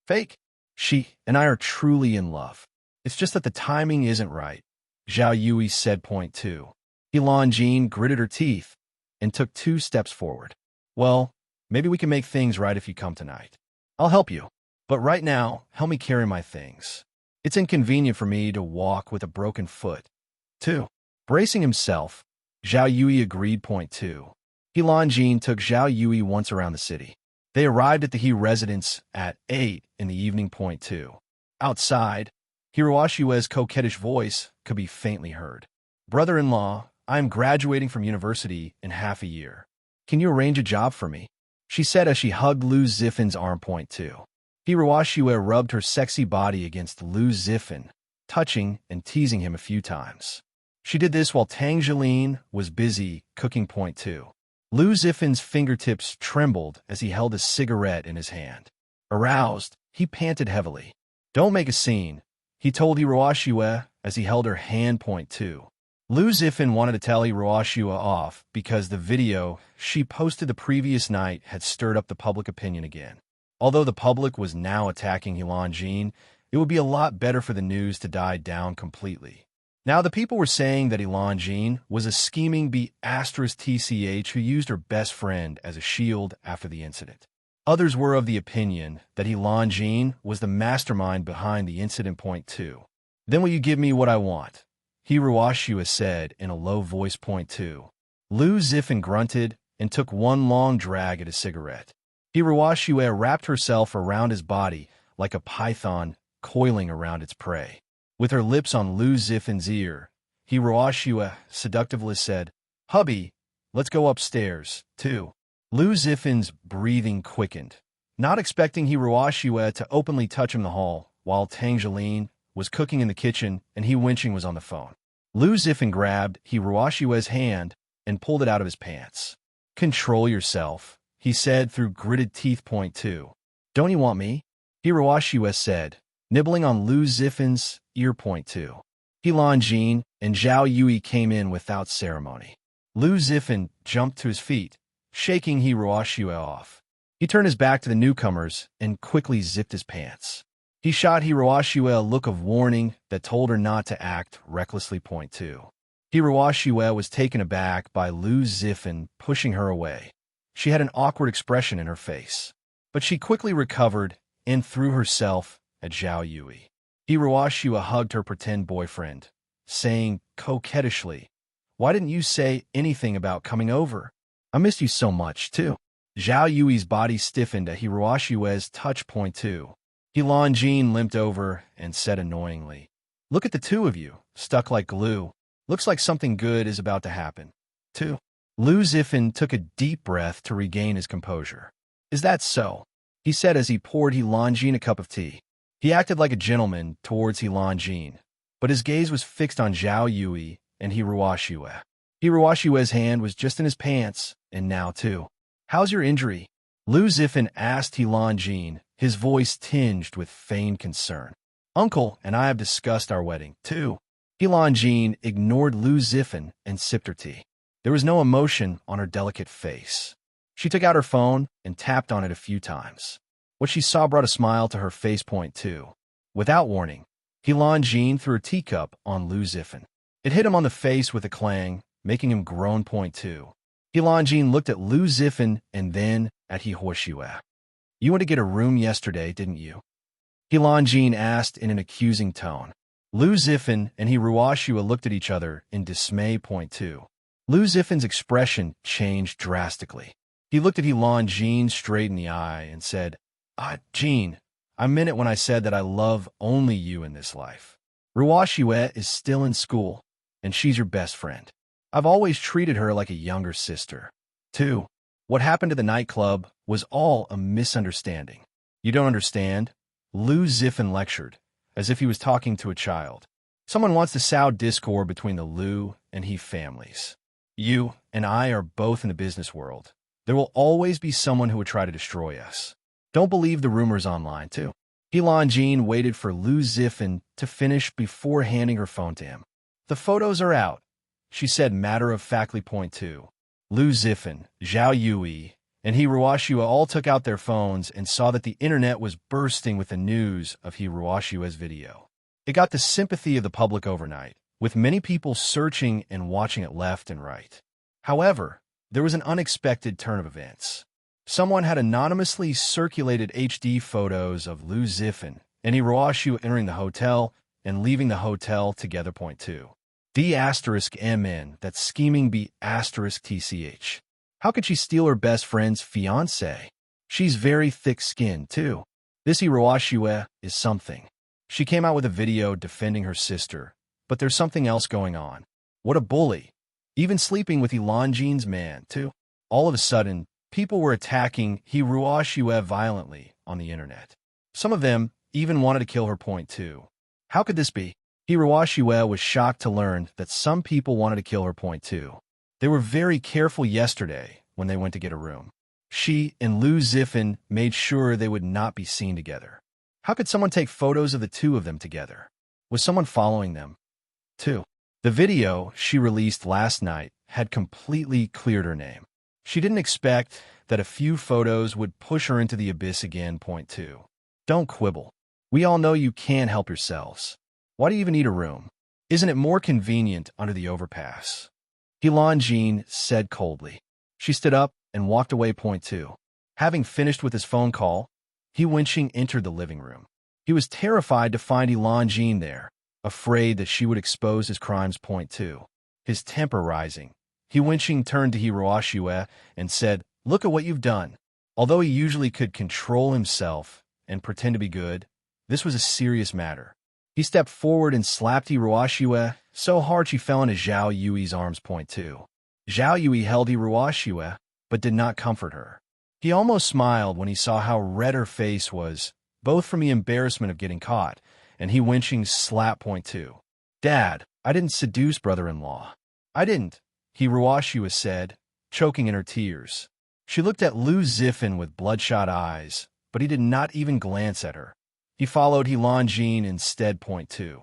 "Fake. She and I are truly in love. It's just that the timing isn't right," Zhao Yui said. Jean gritted her teeth and took 2 steps forward. "Well, maybe we can make things right if you come tonight. I'll help you. But right now, help me carry my things. It's inconvenient for me to walk with a broken foot, too." Bracing himself, Zhao Yui agreed. Jean took Zhao Yui once around the city. They arrived at the He residence at 8 in the evening. Outside, Ruoshua's coquettish voice could be faintly heard. "Brother-in-law, I am graduating from university in half a year. Can you arrange a job for me?" she said as she hugged Lu Zifen's arm. Ruoshua rubbed her sexy body against Lu Zifen, touching and teasing him a few times. She did this while Tangjeline was busy cooking. Lu Zifen's fingertips trembled as he held a cigarette in his hand. Aroused, he panted heavily. "Don't make a scene," he told Ruoshua as he held her hand. Lu Zifen wanted to tell Ruoshua off because the video she posted the previous night had stirred up the public opinion again. Although the public was now attacking Jean, it would be a lot better for the news to die down completely. Now the people were saying that Jean was a scheming B*TCH who used her best friend as a shield after the incident. Others were of the opinion that Jean was the mastermind behind the incident. "Then will you give me what I want?" Ruoshua said in a low voice. Lu Zifen grunted and took one long drag at his cigarette. Ruoshua wrapped herself around his body like a python coiling around its prey. With her lips on Lu Zifen's ear, Ruoshua seductively said, "Hubby, let's go upstairs, too." Lu Zifen's breathing quickened, not expecting Ruoshua to openly touch him in the hall, while Tangjeline was cooking in the kitchen and Wenqing was on the phone. Lu Zifen grabbed Ruoshua's hand and pulled it out of his pants. "Control yourself," he said through gritted teeth. "Don't you want me?" Ruoshua said, nibbling on Lu Zifen's ear. He Jin and Zhao Yui came in without ceremony. Lu Zifan jumped to his feet, shaking Hiroshua off. He turned his back to the newcomers and quickly zipped his pants. He shot Hiroshua a look of warning that told her not to act recklessly. Point 2. Hiroshua was taken aback by Lu Zifan pushing her away. She had an awkward expression in her face, but she quickly recovered and threw herself at Zhao Yui. Hiroshua hugged her pretend boyfriend, saying coquettishly, "Why didn't you say anything about coming over? I missed you so much, too." Zhao Yui's body stiffened at Hiroshua's touch. Point 2. Jin limped over and said annoyingly, "Look at the two of you, stuck like glue. Looks like something good is about to happen, too." Lu Zifan took a deep breath to regain his composure. "Is that so?" he said as he poured Jin a cup of tea. He acted like a gentleman towards Jin, but his gaze was fixed on Zhao Yui and Hiroshua. Hiroshua's hand was just in his pants, and now, too. "How's your injury?" Lu Zifan asked Jin, his voice tinged with feigned concern. "Uncle and I have discussed our wedding, too." Jin ignored Lu Zifan and sipped her tea. There was no emotion on her delicate face. She took out her phone and tapped on it a few times. What she saw brought a smile to her face. Point 2. Without warning, Jin threw a teacup on Lu Zifan. It hit him on the face with a clang, making him groan. Point 2. Jin looked at Lu Zifan and then at Hiroshua. "You went to get a room yesterday, didn't you?" Jin asked in an accusing tone. Lu Zifan and Hiroshua looked at each other in dismay. Point 2. Lu Zifan's expression changed drastically. He looked at Jin straight in the eye and said, Jean, I meant it when I said that I love only you in this life. Hiroshua is still in school, and she's your best friend. I've always treated her like a younger sister. 2. What happened to the nightclub was all a misunderstanding. You don't understand? Lu Zifan lectured, as if he was talking to a child. Someone wants to sow discord between the Lu and He families. You and I are both in the business world. There will always be someone who would try to destroy us. Don't believe the rumors online, too. Jin waited for Lu Zifan to finish before handing her phone to him. "The photos are out," she said matter-of-factly. Point 2. Lu Zifan, Zhao Yui, and Hiroshua all took out their phones and saw that the internet was bursting with the news of Hiroshua's video. It got the sympathy of the public overnight, with many people searching and watching it left and right. However, there was an unexpected turn of events. Someone had anonymously circulated HD photos of Lu Zifan and Hiroshua entering the hotel and leaving the hotel together. Point 2. D*MN, that scheming B*TCH. How could she steal her best friend's fiancé? She's very thick-skinned, too. This Hiroshua is something. She came out with a video defending her sister, but there's something else going on. What a bully. Even sleeping with Jin's man, too. All of a sudden, people were attacking Hiroshua violently on the internet. Some of them even wanted to kill her. Point 2. How could this be? Hiroshua was shocked to learn that some people wanted to kill her. Point 2. They were very careful yesterday when they went to get a room. She and Lu Zifan made sure they would not be seen together. How could someone take photos of the two of them together? Was someone following them? 2. The video she released last night had completely cleared her name. She didn't expect that a few photos would push her into the abyss again. Point 2. Don't quibble. We all know you can't help yourselves. Why do you even need a room? Isn't it more convenient under the overpass? Jin said coldly. She stood up and walked away. Point 2. Having finished with his phone call, Weixing entered the living room. He was terrified to find Jin there, afraid that she would expose his crimes. Point 2. His temper rising, Weixing turned to Hiroshua and said, "Look at what you've done." Although he usually could control himself and pretend to be good, this was a serious matter. He stepped forward and slapped Hiroshua so hard she fell into Zhao Yui's arms. Point 2. Zhao Yui held Hiroshua, but did not comfort her. He almost smiled when he saw how red her face was, both from the embarrassment of getting caught and Weixing's slap. Point 2. "Dad, I didn't seduce brother-in-law." "I didn't," Hiroshua said, choking in her tears. She looked at Lu Zifan with bloodshot eyes, but he did not even glance at her. He followed Jin instead. Point 2.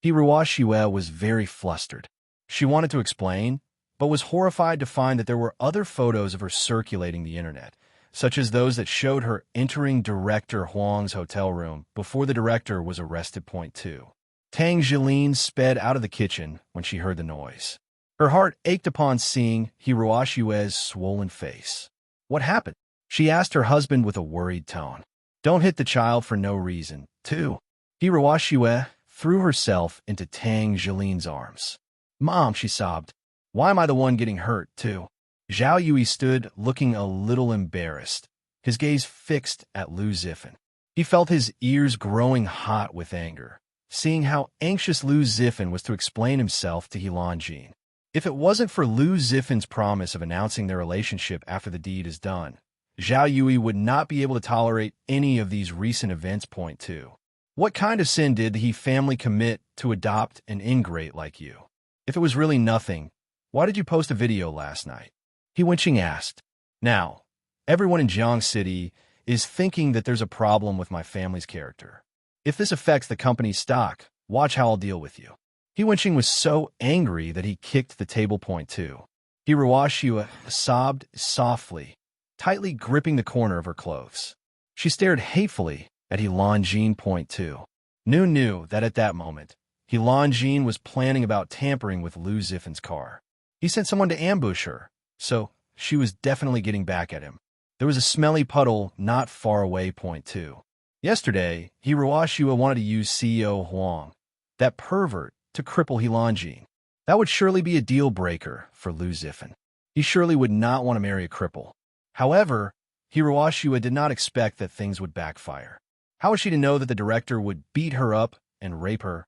Hiruo Shue was very flustered. She wanted to explain, but was horrified to find that there were other photos of her circulating the internet, such as those that showed her entering Director Huang's hotel room before the director was arrested. Point 2. Tang Jilin sped out of the kitchen when she heard the noise. Her heart ached upon seeing Hiruo Shue's swollen face. What happened? She asked her husband with a worried tone. Don't hit the child for no reason, too. Hiruo Shue threw herself into Tang Jilin's arms. Mom, she sobbed. Why am I the one getting hurt, too? Zhao Yui stood looking a little embarrassed, his gaze fixed at Lu Zifan. He felt his ears growing hot with anger, seeing how anxious Lu Zifan was to explain himself to Helan Jin. If it wasn't for Lu Zifan's promise of announcing their relationship after the deed is done, Zhao Yui would not be able to tolerate any of these recent events. Point 2. What kind of sin did the He family commit to adopt an ingrate like you? If it was really nothing, why did you post a video last night? He Wenqing asked. Now, everyone in Jiang City is thinking that there's a problem with my family's character. If this affects the company's stock, watch how I'll deal with you. He Wenqing was so angry that he kicked the table. Point 2. Hiruo Shue sobbed softly, tightly gripping the corner of her clothes. She stared hatefully at Helan Jin. Point 2. Knew that at that moment, Helan Jin was planning about tampering with Lu Zifan's car. He sent someone to ambush her, so she was definitely getting back at him. There was a smelly puddle not far away. Point 2. Yesterday, Hiruo Shue wanted to use CEO Huang, that pervert, to cripple Helan Jin. That would surely be a deal-breaker for Lu Zifan. He surely would not want to marry a cripple. However, Hiruo Shue did not expect that things would backfire. How was she to know that the director would beat her up and rape her,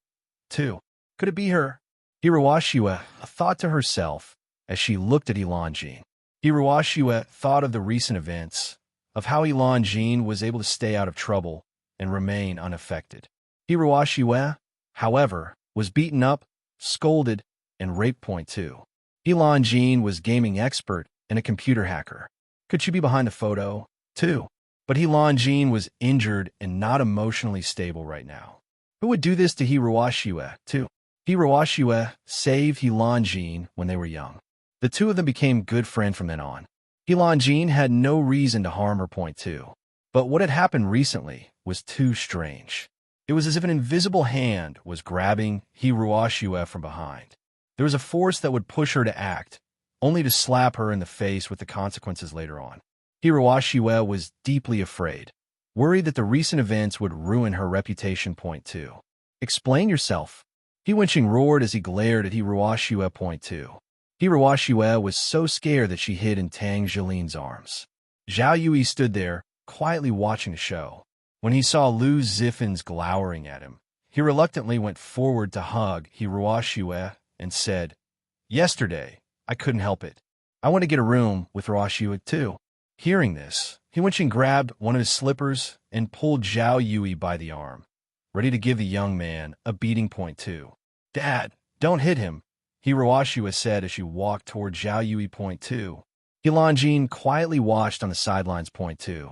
too? Could it be her? Hiruo Shue thought to herself as she looked at Helan Jin. Hiruo Shue thought of the recent events, of how Helan Jin was able to stay out of trouble and remain unaffected. Hiruo Shue, however, was beaten up, scolded, and raped. Point 2. Helan Jin was gaming expert and a computer hacker. Could she be behind the photo, too? But Helan Jin was injured and not emotionally stable right now. Who would do this to Hiruo Shue, too? Hiruo Shue saved Helan Jin when they were young. The two of them became good friends from then on. Helan Jin had no reason to harm her. Point 2. But what had happened recently was too strange. It was as if an invisible hand was grabbing Hiruo Shue from behind. There was a force that would push her to act, only to slap her in the face with the consequences later on. Hiruo Shue was deeply afraid, worried that the recent events would ruin her reputation. Point 2. Explain yourself. He Wenqing roared as he glared at Hiruo Shue. Point 2. Hiruo Shue was so scared that she hid in Tang Jilin's arms. Zhao Yui stood there, quietly watching the show. When he saw Lu Zifan's glowering at him, he reluctantly went forward to hug Hiruo Shue and said, Yesterday, I couldn't help it. I want to get a room with Hiruo Shue too. Hearing this, He Wenqing grabbed one of his slippers and pulled Zhao Yui by the arm, ready to give the young man a beating. Point 2. Dad, don't hit him, Hiruo Shue said as she walked toward Zhao Yui. Point 2. Helan Jin quietly watched on the sidelines. Point 2.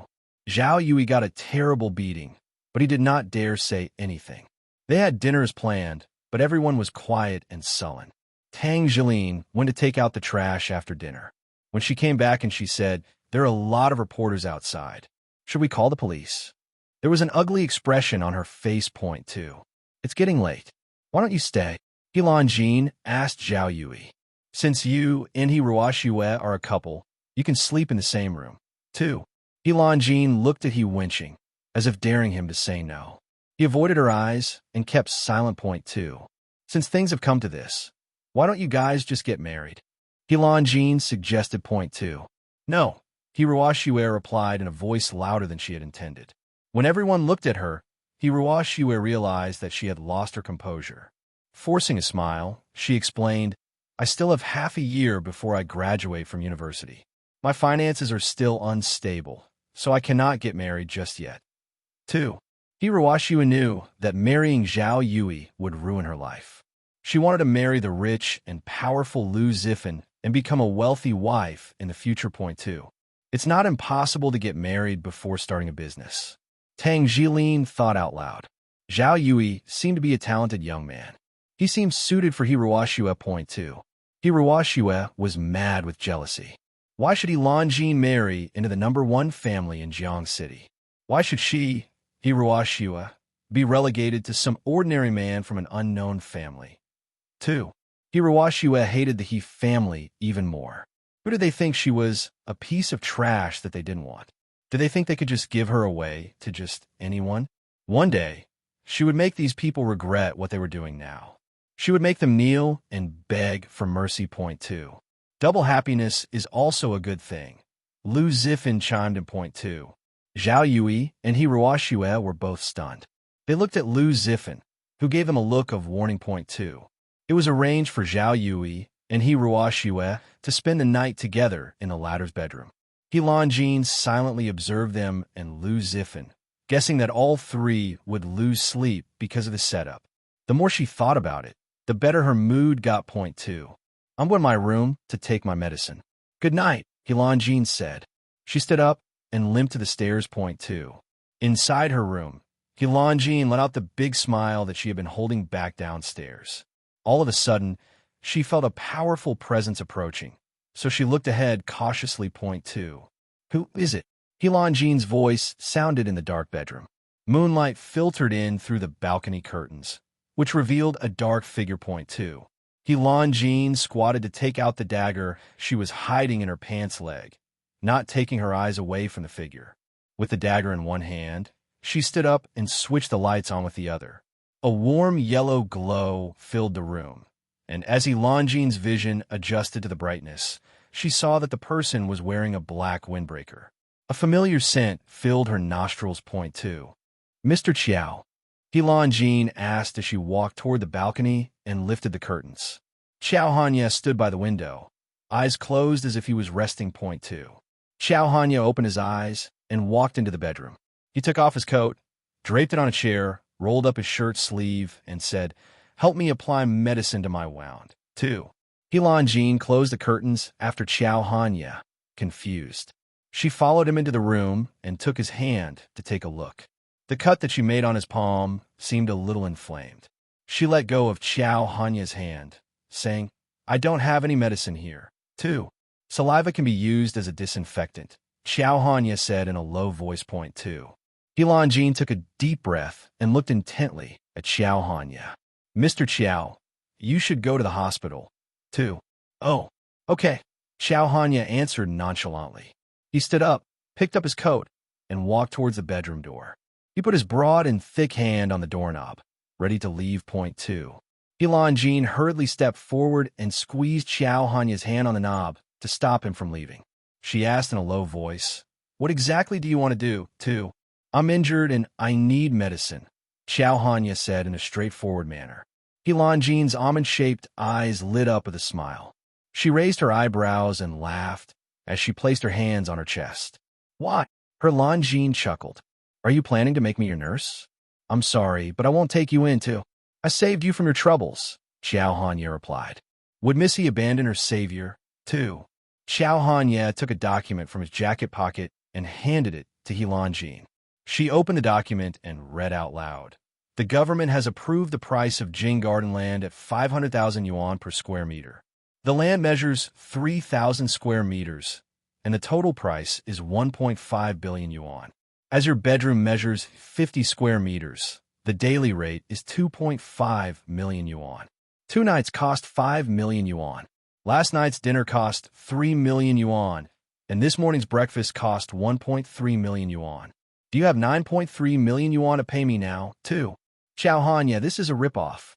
Zhao Yui got a terrible beating, but he did not dare say anything. They had dinners planned, but everyone was quiet and sullen. Tang Jilin went to take out the trash after dinner. When she came back and she said, there are a lot of reporters outside. Should we call the police? There was an ugly expression on her face. Point 2. It's getting late. Why don't you stay? Helan Jin asked Zhao Yui. Since you and Hiruo Shue are a couple, you can sleep in the same room, too. Helan Jin looked at He Wenqing, as if daring him to say no. He avoided her eyes and kept silent. Point 2. Since things have come to this, why don't you guys just get married? Helan Jin suggested. Point 2. No, Hiruo Shue replied in a voice louder than she had intended. When everyone looked at her, Hiruo Shue realized that she had lost her composure. Forcing a smile, she explained, I still have half a year before I graduate from university. My finances are still unstable, so I cannot get married just yet. 2. Hiruo Shue knew that marrying Zhao Yui would ruin her life. She wanted to marry the rich and powerful Lu Zifan and become a wealthy wife in the future. Point 2. It's not impossible to get married before starting a business. Tang Jilin thought out loud. Zhao Yui seemed to be a talented young man. He seemed suited for Hiroashua. Point 2. Hiroashua was mad with jealousy. Why should Elanjin marry into the #1 family in Jiang City? Why should she, Hiroashua, be relegated to some ordinary man from an unknown family? 2. Hiroashua hated the He family even more. Who did they think she was? A piece of trash that they didn't want? Did they think they could just give her away to just anyone? One day, she would make these people regret what they were doing now. She would make them kneel and beg for mercy. Point 2. Double happiness is also a good thing. Lu Zifan chimed in. Point 2. Zhao Yui and Hiroashua were both stunned. They looked at Lu Zifan, who gave them a look of warning. Point 2. It was arranged for Zhao Yui and Hiroashua to spend the night together in the latter's bedroom. Helanjin silently observed them and Lu Zifan, guessing that all three would lose sleep because of the setup. The more she thought about it, the better her mood got. Point 2. I'm going to my room to take my medicine. Good night, Helanjin said. She stood up and limped to the stairs. Point 2. Inside her room, Helanjin let out the big smile that she had been holding back downstairs. All of a sudden, she felt a powerful presence approaching, so she looked ahead cautiously. Point 2. Who is it? Helanjin's voice sounded in the dark bedroom. Moonlight filtered in through the balcony curtains, which revealed a dark figure. Point 2. Helanjin squatted to take out the dagger she was hiding in her pants leg, not taking her eyes away from the figure. With the dagger in one hand, she stood up and switched the lights on with the other. A warm yellow glow filled the room, and as Helanjin's vision adjusted to the brightness, she saw that the person was wearing a black windbreaker. A familiar scent filled her nostrils. Point 2. Mr. Chiao, Helanjin asked as she walked toward the balcony and lifted the curtains. Xiao Hanya stood by the window, eyes closed as if he was resting. Point 2. Xiao Hanya opened his eyes and walked into the bedroom. He took off his coat, draped it on a chair, rolled up his shirt sleeve, and said, "Help me apply medicine to my wound." 2. Helanjin closed the curtains after Xiao Hanya, confused. She followed him into the room and took his hand to take a look. The cut that she made on his palm seemed a little inflamed. She let go of Xiao Hanya's hand, saying, "I don't have any medicine here." 2. Saliva can be used as a disinfectant, Xiao Hanya said in a low voice. Point 2. Helanjin took a deep breath and looked intently at Xiao Hanya. "Mr. Chiao, you should go to the hospital." 2. "Oh, okay," Xiao Hanya answered nonchalantly. He stood up, picked up his coat, and walked towards the bedroom door. He put his broad and thick hand on the doorknob, ready to leave. Point 2. Helanjin hurriedly stepped forward and squeezed Xiao Hanya's hand on the knob to stop him from leaving. She asked in a low voice, "What exactly do you want to do?" 2. "I'm injured and I need medicine," Xiao Hanya said in a straightforward manner. Helanjin's almond-shaped eyes lit up with a smile. She raised her eyebrows and laughed as she placed her hands on her chest. "Why?" Helanjin chuckled. "Are you planning to make me your nurse?" "I'm sorry, but I won't take you in too. I saved you from your troubles," Xiao Hanya replied. Would Missy abandon her savior? 2. Xiao Hanya took a document from his jacket pocket and handed it to Helanjin. She opened the document and read out loud. "The government has approved the price of Jing Garden land at 500,000 yuan per square meter. The land measures 3,000 square meters, and the total price is 1.5 billion yuan. As your bedroom measures 50 square meters, the daily rate is 2.5 million yuan. 2 nights cost 5 million yuan. Last night's dinner cost 3 million yuan, and this morning's breakfast cost 1.3 million yuan. Do you have 9.3 million yuan to pay me now, too?" "Xiao Hanya, this is a ripoff."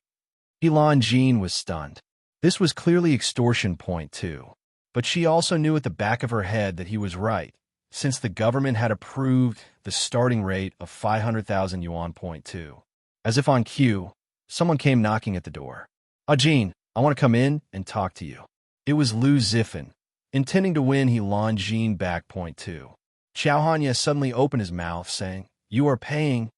Helanjin was stunned. This was clearly extortion. Point 2. But she also knew at the back of her head that he was right, since the government had approved the starting rate of 500,000 yuan. Point 2. As if on cue, someone came knocking at the door. "Ajin, I want to come in and talk to you." It was Lu Zifan, intending to win Helanjin back. Point 2. Xiao Hanya suddenly opened his mouth, saying, "You are paying."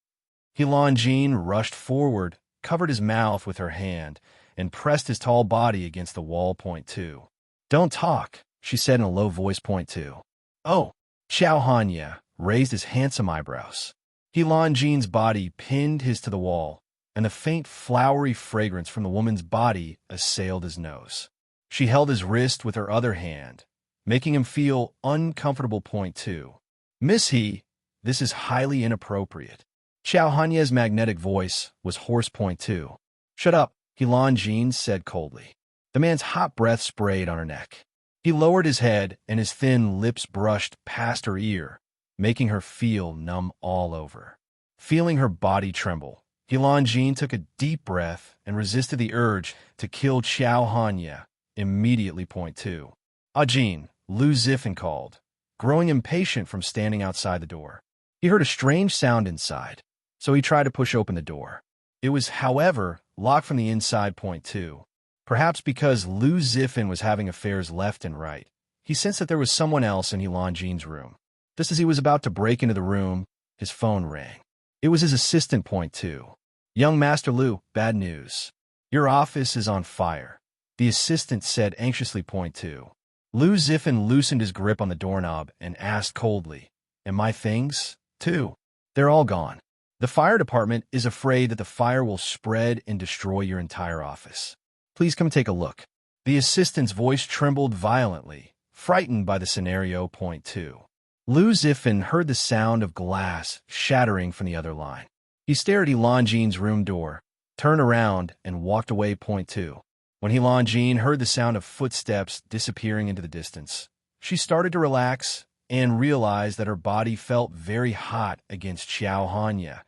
Helanjin rushed forward, covered his mouth with her hand, and pressed his tall body against the wall. Point 2. "Don't talk," she said in a low voice. Point 2. "Oh." Xiao Hanya raised his handsome eyebrows. Helanjin's body pinned his to the wall, and the faint flowery fragrance from the woman's body assailed his nose. She held his wrist with her other hand, making him feel uncomfortable. Point 2. Miss He, this is highly inappropriate. Xiao Hanye's magnetic voice was hoarse. Point 2. Shut up, Helan Jean said coldly. The man's hot breath sprayed on her neck. He lowered his head, and his thin lips brushed past her ear, making her feel numb all over. Feeling her body tremble, Helan Jean took a deep breath and resisted the urge to kill Xiao Hanya immediately. Point 2. Ah Jean, Lu Zifan called, growing impatient from standing outside the door. He heard a strange sound inside, so he tried to push open the door. It was, however, locked from the inside. Point 2. Perhaps because Lu Zifan was having affairs left and right, he sensed that there was someone else in Helan Jean's room. Just as he was about to break into the room, his phone rang. It was his assistant. Point 2. Young Master Lu, bad news. Your office is on fire, the assistant said anxiously. Point 2. Lu Zifan loosened his grip on the doorknob and asked coldly, And my things, too? They're all gone. The fire department is afraid that the fire will spread and destroy your entire office. Please come take a look. The assistant's voice trembled violently, frightened by the scenario. Point 2. Lu Zifan heard the sound of glass shattering from the other line. He stared at Helan Jean's room door, turned around, and walked away. Point 2. When Helan Jean heard the sound of footsteps disappearing into the distance, she started to relax and realized that her body felt very hot against Xiao Hanya,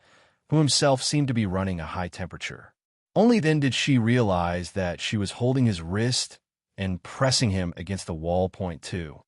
who himself seemed to be running a high temperature. Only then did she realize that she was holding his wrist and pressing him against the wall. Point 2.